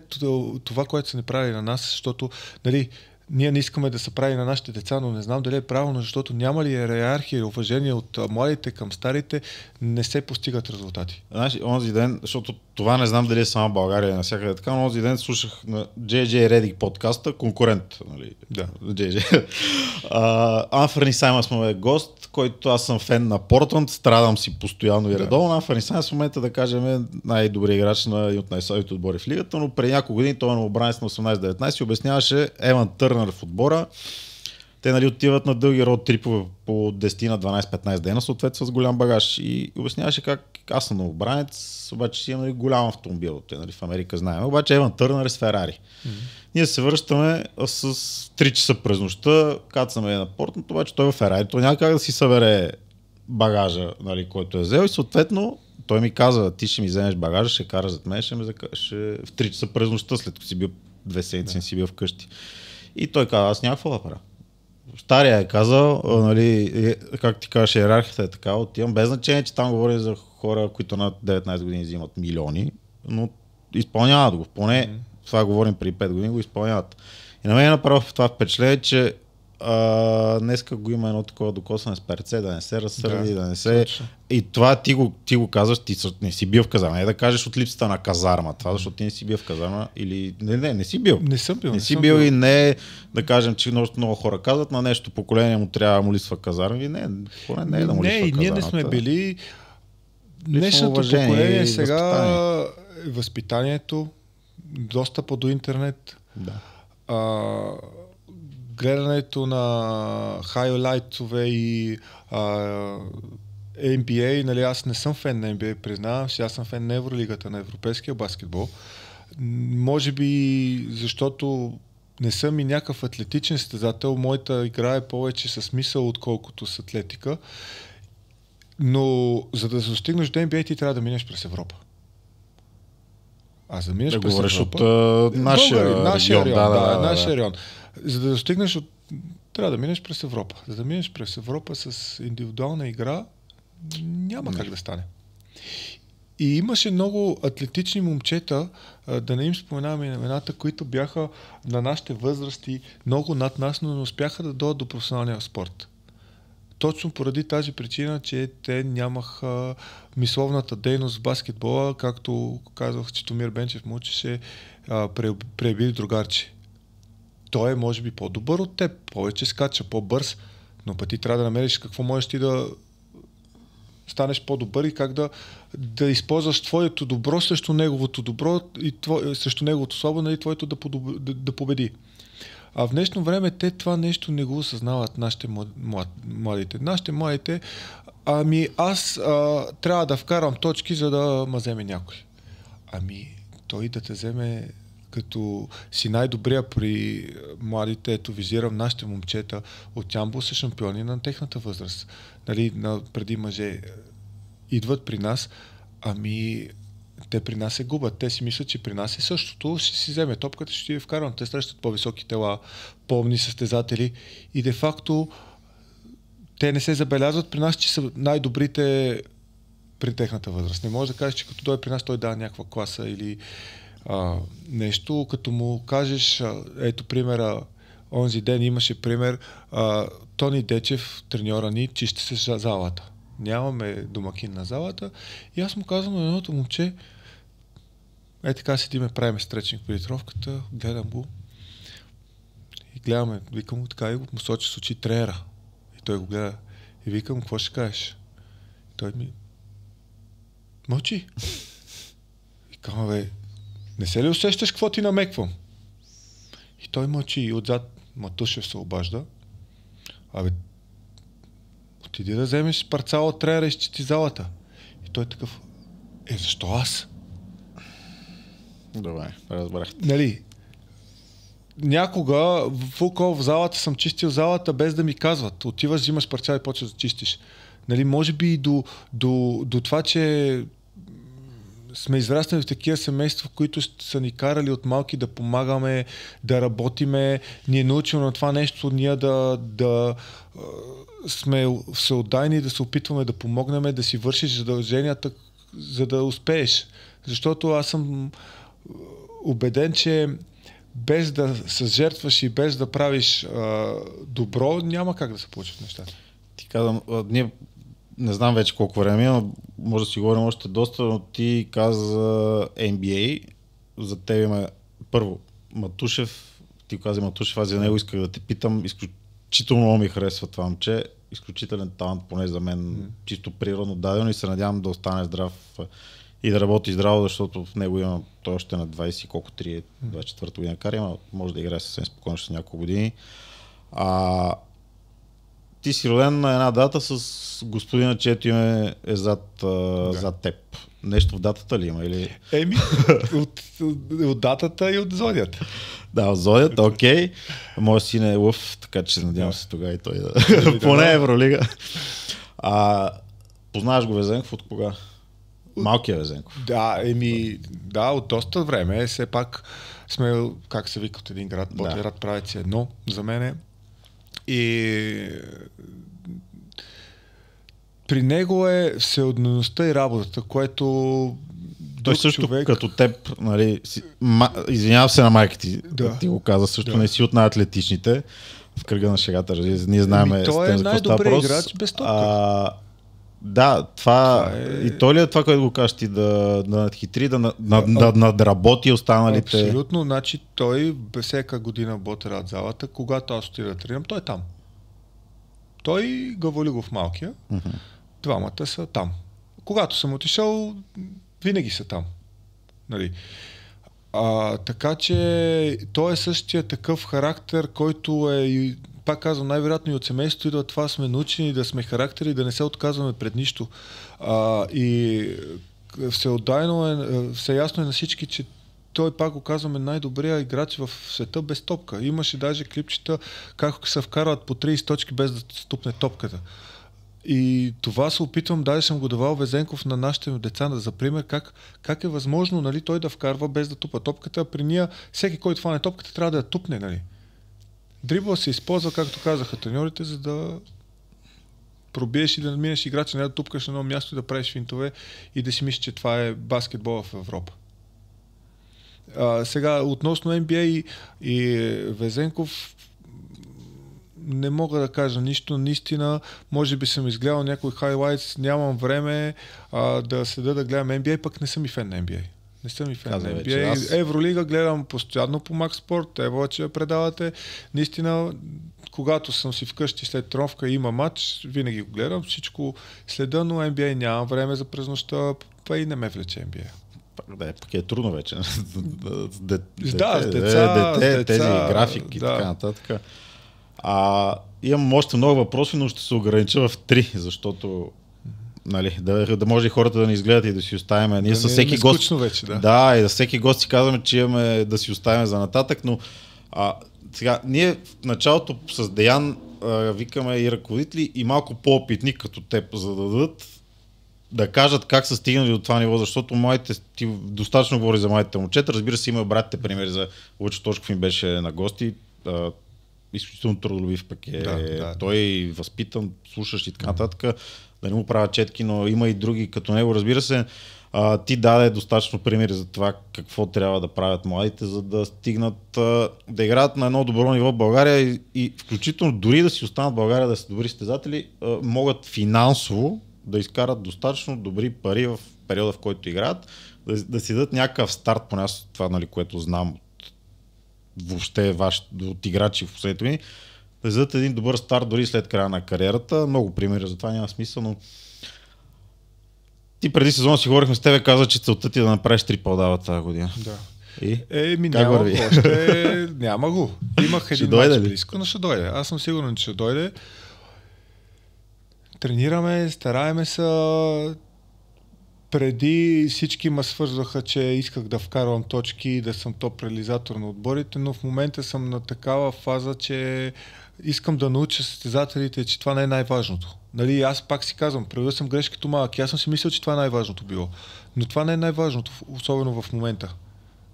това, което са не правили на нас, защото нали, ние не искаме да се прави на нашите деца, но не знам дали е правилно, защото няма ли иерархия и уважение от младите към старите, не се постигат резултати. Знаеш, онзи ден, защото това не знам дали е само в България, навсякъде така, но онзи ден слушах на JJ Redick подкаста, конкурент, нали? Да. JJ. Анфърни Саймънс му е гост, който аз съм фен на Портленд, страдам си постоянно и редовно. Анфърни Саймънс в момента, да кажем, най-добрият играч на един от най-слабите отбори в лигата, но преди няколко години той е на обранец на 18-19 и обясняваше Еван Търнър в отбора. Те нали, отиват на дълги роуд трипове по 10 на 12-15 дена, съответно с голям багаж. И обясняваше как аз съм новобранец, обаче си имам нали, голям автомобил. Те нали, в Америка знаем. Обаче Еван Търнър е с Ферари. Ние се връщаме с 3 часа през нощта, кацаме на Портленд, обаче той е в Ферари. Той няма как да си събере багажа, нали, който е взел и съответно той ми каза, ти ще ми вземеш багажа, ще караш зад мен, ще в 3 часа през нощта, след като си бил 2 седмици, не си бил вкъщи. И той каза, аз няма какво да правя. Стария е казал, нали, как ти кажеш, иерархията е така, отивам, без значение, че там говори за хора, които над 19 години взимат милиони, но изпълняват го. Поне това говорим при 5 години, го изпълняват. И на мен направо това впечатление, че днеска го има едно такова докосване с перце, да не се разсърди, да не се... Точно. И това ти го казваш, ти не си бил в казарма. Не да кажеш от липсата на казарма, това, защото ти не си бил в казарма или... Не си бил. Не съм бил. Не си бил и не да кажем, че много хора казват, на нещо поколение му трябва да му липсва казарма и не е да му липсва казарма. Не, и ние не сме били... Днешното поколение сега възпитанието, достъпа до интернет, гледането на хайлайтове и NBA, нали, аз не съм фен на NBA, признавам си, аз съм фен на Евролигата, на европейския баскетбол. Може би защото не съм и някакъв атлетичен състезател, моята игра е повече със смисъл, отколкото с атлетика. Но за да се достигнеш до NBA, ти трябва да минеш през Европа. За да минеш през Европа... от нашия регион. Нашия район. За да достигнеш трябва да минеш през Европа. За да минеш през Европа с индивидуална игра няма как да стане. И имаше много атлетични момчета, да не им споменаваме имената, които бяха на нашите възрасти много над нас, но не успяха да дойдат до професионалния спорт. Точно поради тази причина, че те нямаха мисловната дейност в баскетбола, както казах, че Томир Бенчев му учеше преебили другарче. Той е може би по-добър от теб, повече скача, по-бърз, но пък ти трябва да намериш какво можеш ти да станеш по-добър и как да използваш твоето добро срещу неговото добро и срещу неговото слабо, и твоето да победи. А в днешно време те това нещо не го осъзнават нашите младите. Нашите младите, аз трябва да вкарам точки, за да ме вземе някой. Той да те вземе като си най-добрия при младите, ето визирам нашите момчета от Ямбол са шампиони на техната възраст. Нали, преди мъже идват при нас, ами те при нас се губят. Те си мислят, че при нас е същото, ще си вземе топката, ще я вкарвам. Те срещат по-високи тела, по-умни състезатели и де-факто те не се забелязват при нас, че са най-добрите при техната възраст. Не може да кажеш, че като дойде при нас, той дава някаква класа или нещо, като му кажеш, ето примера, онзи ден имаше пример, Тони Дечев, треньора ни, чисти се залата. Нямаме домакин на залата и аз му казвам на едното момче, така седиме, правиме стречинг при тренировката, гледам го и гледаме, викам го така и го му сочи с очи тренера. И той го гледа и викам, какво ще кажеш? И той ми мълчи. И казвам, бе, не се ли усещаш какво ти намеквам? И той мълчи и отзад Матушев се обажда. Абе, отиди да вземеш парцала от тренера и изчисти залата. И той такъв, защо аз? Добре, разбрах. Нали, някога в залата съм чистил залата без да ми казват. Отиваш, взимаш парцала и почваш да чистиш. Нали, може би и до това, че сме израснали в такива семейства, в които са ни карали от малки да помагаме, да работиме, ни е научило на това нещо, ние да сме всеотдайни, да се опитваме да помогнем, да си вършиш задълженията, за да успееш. Защото аз съм убеден, че без да се жертваш и без да правиш добро, няма как да се получат нещата. Ти казвам, ние не знам вече колко време, но може да си говорим още доста, но ти каза NBA, за теб има първо Матушев, ти каза Матушев, аз за него исках да те питам, изключително много ми харесва това момче, изключителен талант, поне за мен, чисто природно дадено и се надявам да остане здрав и да работи здраво, защото в него има, той още на 20 колко 3, 24-та година карима, може да играе съвсем спокойно с няколко години. Ти си роден на една дата с господина, чието име е зад теб. Нещо в датата ли има? Или... от датата и от зодията. Да, от зодията, окей. Моят син е лъв, така че надявам се тогава и той да... Поне Евролига. Познаваш го Везенков от кога? Малкия Везенков. Да, от доста време. Все пак сме, как се вика от един град, Ботевград, Правец едно за мене. И при него е всеотдайността и работата, което той също като теб, нали, извинявам се на майка ти, да ти го каза, също не си от най-атлетичните в кръга на шегата. Ние знаем той е най-добрият играч без топка. Да, това и то ли е това, което го кажеш ти, да надхитри, да надработи останалите? Абсолютно, значи той всяка година Ботевград залата, когато аз отида да тренирам, той е там. Той Гаволигов малкия, двамата са там. Когато съм отишъл, винаги са там. Нали? Така че той е същия такъв характер, който е, пак казвам, най-вероятно и от семейството идва това, сме научени да сме характери, да не се отказваме пред нищо. И всеясно е на всички, че той, пак го казваме, най-добрия играч в света без топка. Имаше даже клипчета как се вкарват по 30 точки без да ступне топката. И това се опитвам, даже съм го давал Везенков на нашите деца, за пример, как е възможно, нали, той да вкарва без да тупа топката, при ние всеки, който фане топката, трябва да я тупне. Нали. Дрибъл се използва, както казаха треньорите, за да пробиеш и да минеш играча, не да тупкаш на едно място и да правиш финтове и да си мислиш, че това е баскетбола в Европа. Сега, относно NBA и Везенков, не мога да кажа нищо. Наистина, може би съм изгледал някои хайлайтс, нямам време да седа да гледам NBA, пък не съм и фен на NBA. Не съм и фен на NBA. Евролига гледам постоянно по Max Sport, Ево, че я предавате. Наистина, когато съм си вкъщи след тренировка и има матч, винаги го гледам, всичко следа, но NBA нямам време за през нощта, па и не ме влече NBA. Да, пък е трудно вече. С деца, тези графики и така нататък. Имам още много въпроси, но ще се огранича в 3, защото нали, да може и хората да ни изгледат и да си оставяме. Ние с всеки гост... вече, да. Да, и за всеки гост си казваме, че имаме да си оставяме за нататък, но сега, ние в началото с Деян викаме и ръководители и малко по-опитни като теб, за да дадат да кажат как са стигнали до това ниво, защото ти достатъчно говори за моите момчета. Разбира се, има братите примери за Лъчо Тошков им беше на гости. Изключително трудолюбив пък е. Да. Той възпитан, слушаш и така нататък. Да не му правят четки, но има и други като него. Разбира се, ти даде достатъчно примери за това какво трябва да правят младите, за да стигнат да играят на едно добро ниво в България и включително дори да си останат в България да са добри състезатели, могат финансово да изкарат достатъчно добри пари в периода, в който играят, да си дадат някакъв старт, поне аз това, нали, което знам въобще от играчи в последните години, да дадат един добър старт дори след края на кариерата. Много примери за това, няма смисъл, но ти преди сезона си говорихме с тебе, каза, че целта ти е да направиш 3 пълдава тази година. Да. Няма го. Още няма го. Имах един мач близко, но ще дойде. Аз съм сигурен, че ще дойде. Тренираме, стараеме се. Преди всички ме свързваха, че исках да вкарвам точки и да съм топ реализатор на отборите, но в момента съм на такава фаза, че искам да науча състезателите, че това не е най-важното. Нали, аз пак си казвам, правил съм грешки като малък. Аз съм си мислил, че това е най-важното било. Но това не е най-важното, особено в момента.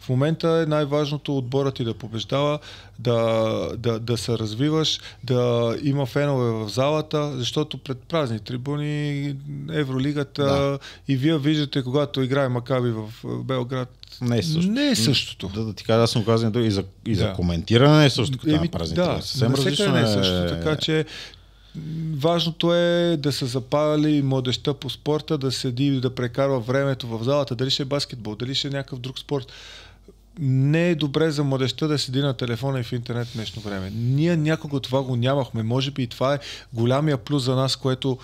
В момента е най-важното отборът ти да побеждава, да се развиваш, да има фенове в залата, защото пред празни трибуни, Евролигата и вие виждате, когато играе Макаби в Белград, не е същото. Да ти кажа, аз съм казан и за коментиране не е същото, като на празни трибуни. Съвсем различно не е същото, така че важното е да се запали младежта по спорта, да седи и да прекарва времето в залата, дали ще е баскетбол, дали ще е някакъв друг спорт. Не е добре за младежта да седи на телефона и в интернет в днешно време. Ние някога това го нямахме. Може би и това е голямия плюс за нас, което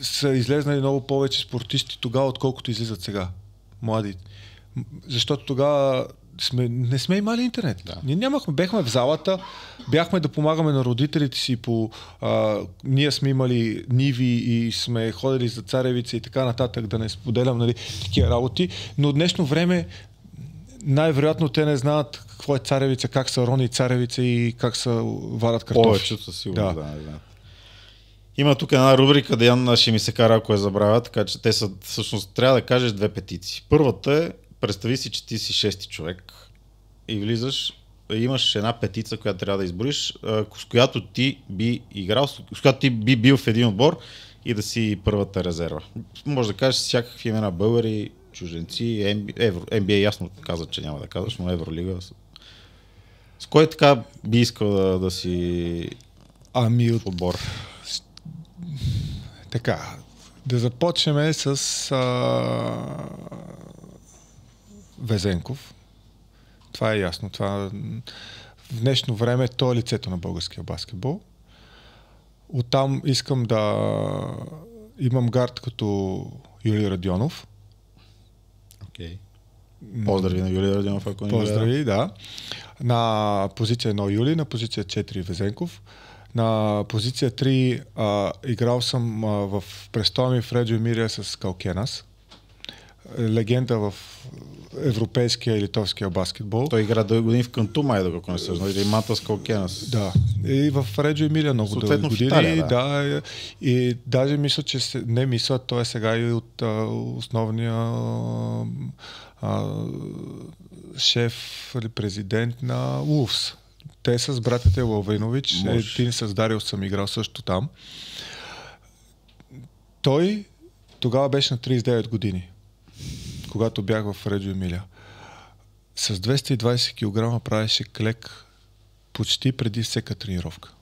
са излезнали много повече спортисти тогава, отколкото излизат сега. Млади. Защото тогава не сме имали интернет. Да. Ние нямахме, бяхме в залата, бяхме да помагаме на родителите си ние сме имали ниви и сме ходили за царевица и така нататък, да не споделям, нали, такива работи, но днешно време най-вероятно те не знаят какво е царевица, как са рони царевица и как са варят картофи. Повечето със сигурност, да. Има тук една рубрика, Деян ще ми се кара, ако я забравя, така че те са, всъщност, трябва да кажеш 2 петиции. Първата е, представи си, че ти си 6-ти човек и влизаш, имаш една петица, която трябва да избориш, с която ти би играл, с която ти би бил в един отбор и да си първата резерва. Може да кажеш всякакви имена, българи, чужденци, NBA ясно каза, че няма да казваш, но Евролига. С кой така би искал да си в отбор? Така, да започнем с Везенков. Това е ясно. В днешно време то е лицето на българския баскетбол. Оттам искам да имам гард като Юлий Радионов. Поздрави на Юлий Радионов, ако не поздрави, да. На позиция 1 Юлий, на позиция 4 Везенков. На позиция 3 играл съм в престоя ми в Реджо Емилия с Калкенас. Легенда в европейския и литовския баскетбол. Той игра дълги години в Канту, ако не се знае, или Матас Калкенас. Да, и в Реджо Емилия много дълги години. Италия, да. И даже мисля, че той е сега и от основния шеф или президент на Улфс. Те с братята Лавинович, един с Дарио съм играл също там. Той тогава беше на 39 години, когато бях в Реджо Емилия. С 220 кг правеше клек почти преди всяка тренировка.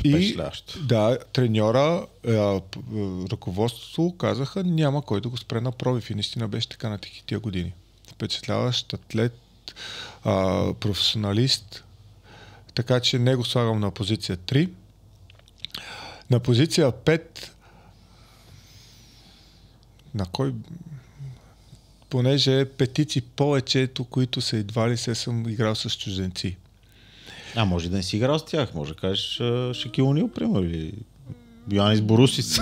И да, треньора, ръководството казаха, няма кой да го спре на пробив и наистина беше така на тия години. Впечатляващ атлет, професионалист, така че не го слагам на позиция 3. На позиция 5 на кой, понеже петици повечето, които са едва ли се съм играл с чужденци. Може да не си играл с тях, може да кажеш Шакил Онил, пример, или Йоанис Борусис.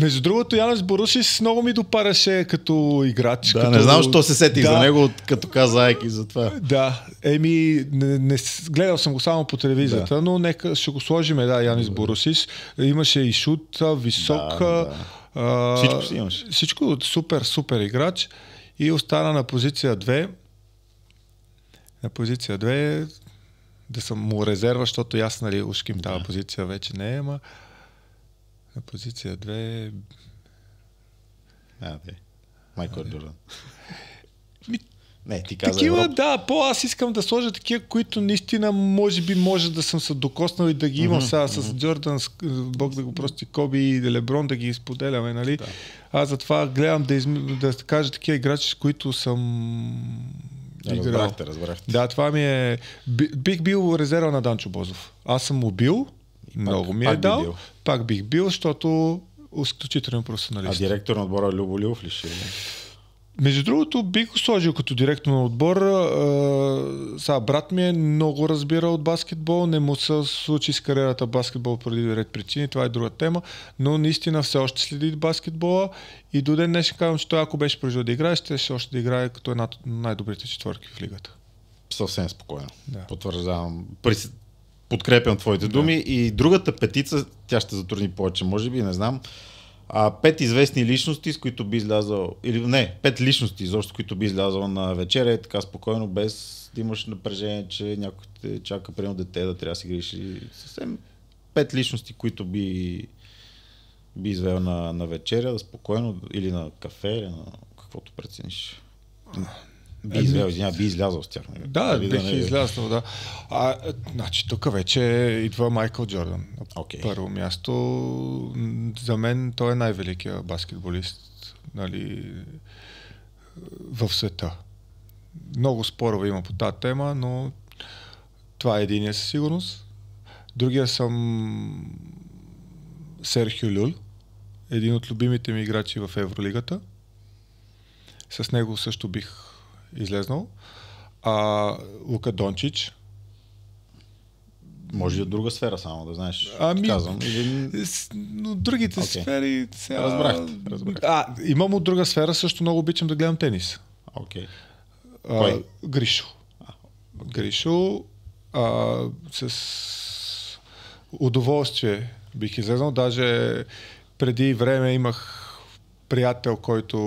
Между другото, Янис Борусис много ми допараше като играч. Да, като... не знам, защо се сетих за него, като каза Айки за това. Да, не гледал съм го само по телевизията, но нека ще го сложим, Янис Борусис. Имаше и шут, висок. Всичко си имаше. Всичко супер играч. И остана на позиция 2. На позиция 2 да съм му резерва, защото ясно, нали, ушким тази позиция вече не е, ама на позиция 2... Майкъл Джордан. Не, ти каза такива, Европа. аз искам да сложа такива, които наистина може да съм се докоснал и да ги имам сега с Джордан, Бог да го прости, Коби и Леброн да ги споделяме, нали? Да. Аз затова гледам да кажа такива играчи, с които съм играл. Разбрахте. Да, това ми е... Бих бил резерва на Данчо Бозов. Аз съм му бил, много ми е дал, пак бих бил, защото изключително професионалист. А директор на отбора Любо Лилов ли ще? Между другото, бих го сложил като директор на отбор. Брат ми е много разбира от баскетбол, не му се случи с кариерата баскетбол преди ред причини, това е друга тема, но наистина все още следи баскетбола и до ден днешен казвам, че той ако беше продължил да играе, ще още да играе като една от най-добрите четвърки в лигата. Съвсем спокойно. Да. Потвърждавам. Подкрепям твоите думи и другата петица, тя ще затрудни повече, може би, не знам. 5 известни личности, с които би излязъл, или не, 5 личности, изобщо, с които би излязъл на вечеря и така спокойно, без да имаш напрежение, че някой те чака приема дете да трябва да си гриш. Съвсем 5 личности, които би извел на вечеря, да спокойно, или на кафе, или на каквото прецениш. Би излязъл с тях. Да, бих излязъл, да. Значи тук вече идва Майкъл Джордан. Първо място, за мен той е най-великият баскетболист, нали, в света. Много спорове има по тази тема, но това е единия със сигурност. Другия съм Серхио Люл, един от любимите ми играчи в Евролигата. С него също бих излезнал. Лука Дончич. Може и от друга сфера само, да знаеш. Казвам. Но другите сфери... Разбрах. Имам от друга сфера, също много обичам да гледам тенис. Кой? Гришо. Гришо. С удоволствие бих излезнал. Даже преди време имах приятел, който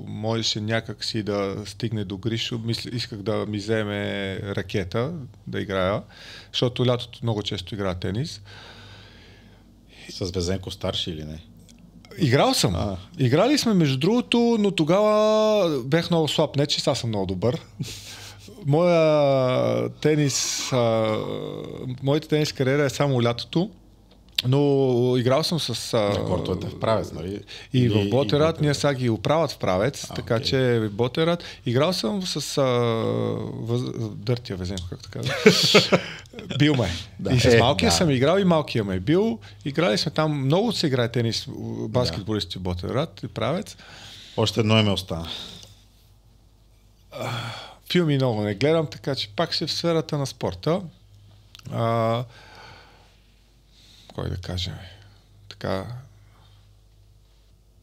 можеше някак си да стигне до Гришо. Исках да ми вземе ракета да играя, защото лятото много често играя тенис. С Везенко старши или не? Играл съм. Играли сме между другото, но тогава бях много слаб. Не, че сега съм много добър. Моята тенис кариера е само лятото. Но играл съм с... На кортовете в правец, нали? И в Ботерат, ние сега ги оправят в правец, така че в Ботерат. Играл съм с Дъртия Везенко, както казвам. Бил ме. И с малкия съм играл и малкия ме е бил. Играли сме там, много се играе тенис, баскетболисти в Ботерат и правец. Още едно име остана. Филми много не гледам, така че пак ще в сферата на спорта. Кой да кажем? Така...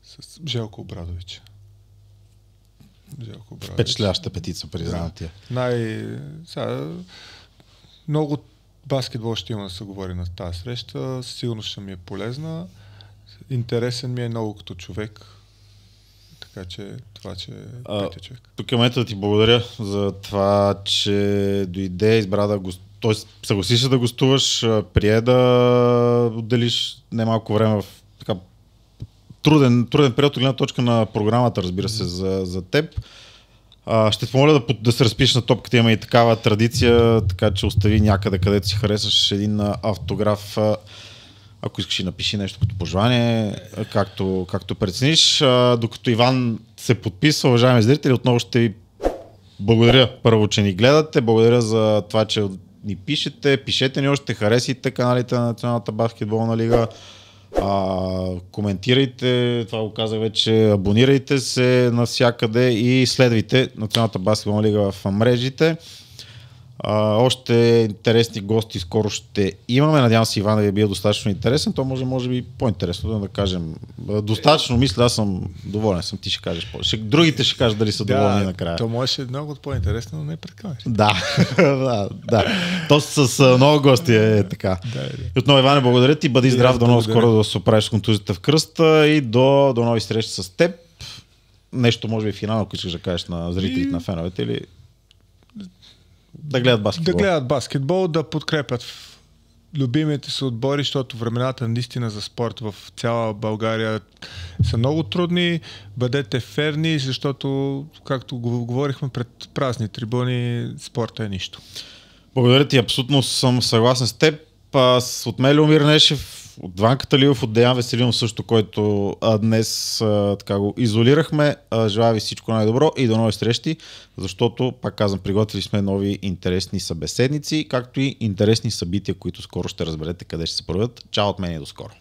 С Желко Обрадович. Впечатляваща петица, признавам ти. Много баскетбол ще има да се говори на тази среща. Сигурно ще ми е полезна. Интересен ми е много като човек. Така че това, че е петия човек. Тук е момента да ти благодаря за това, че дойде, избра да т.е. съгласи се да гостуваш, прие да отделиш немалко време в така труден период от гледна точка на програмата, разбира се, за теб. Ще те помоля да се разпишеш на топката, има и такава традиция, така че остави някъде, където си харесаш един автограф. Ако искаш и напиши нещо като пожелание, както прецениш. Докато Иван се подписва, уважаеми зрители, отново ще ви благодаря първо, че ни гледате. Благодаря за това, че ни пишете ни още, харесайте каналите на Националната баскетболна лига, коментирайте, това го казах вече, абонирайте се навсякъде и следвайте Националната баскетболна лига в мрежите. Още интересни гости скоро ще имаме. Надявам се Иван да ви е бил достатъчно интересен. То може би по-интересно да кажем. Достатъчно мисля, аз съм доволен. Ти ще кажеш. Другите ще кажат дали са доволни накрая. То може много по-интересно, но не пред камери. Да. То с много гости е така. И отново, Иване, благодаря ти. Бъди здрав, до много скоро да се оправиш с контузията в кръста и до нови срещи с теб. Нещо може би финално, ако искаш да кажеш на зрителите, на феновете или да гледат баскетбол. Да гледат баскетбол, да подкрепят любимите си отбори, защото времената наистина за спорт в цяла България са много трудни. Бъдете ферни, защото, както говорихме пред празни трибуни, спорта е нищо. Благодаря ти, абсолютно съм съгласен с теб. От мен Любомир Нешев, от Ванка Талиов, от Деян Веселинов също, който днес така го изолирахме. Желая ви всичко най-добро и до нови срещи, защото, пак казвам, приготвили сме нови интересни събеседници, както и интересни събития, които скоро ще разберете къде ще се проведат. Чао от мен и до скоро!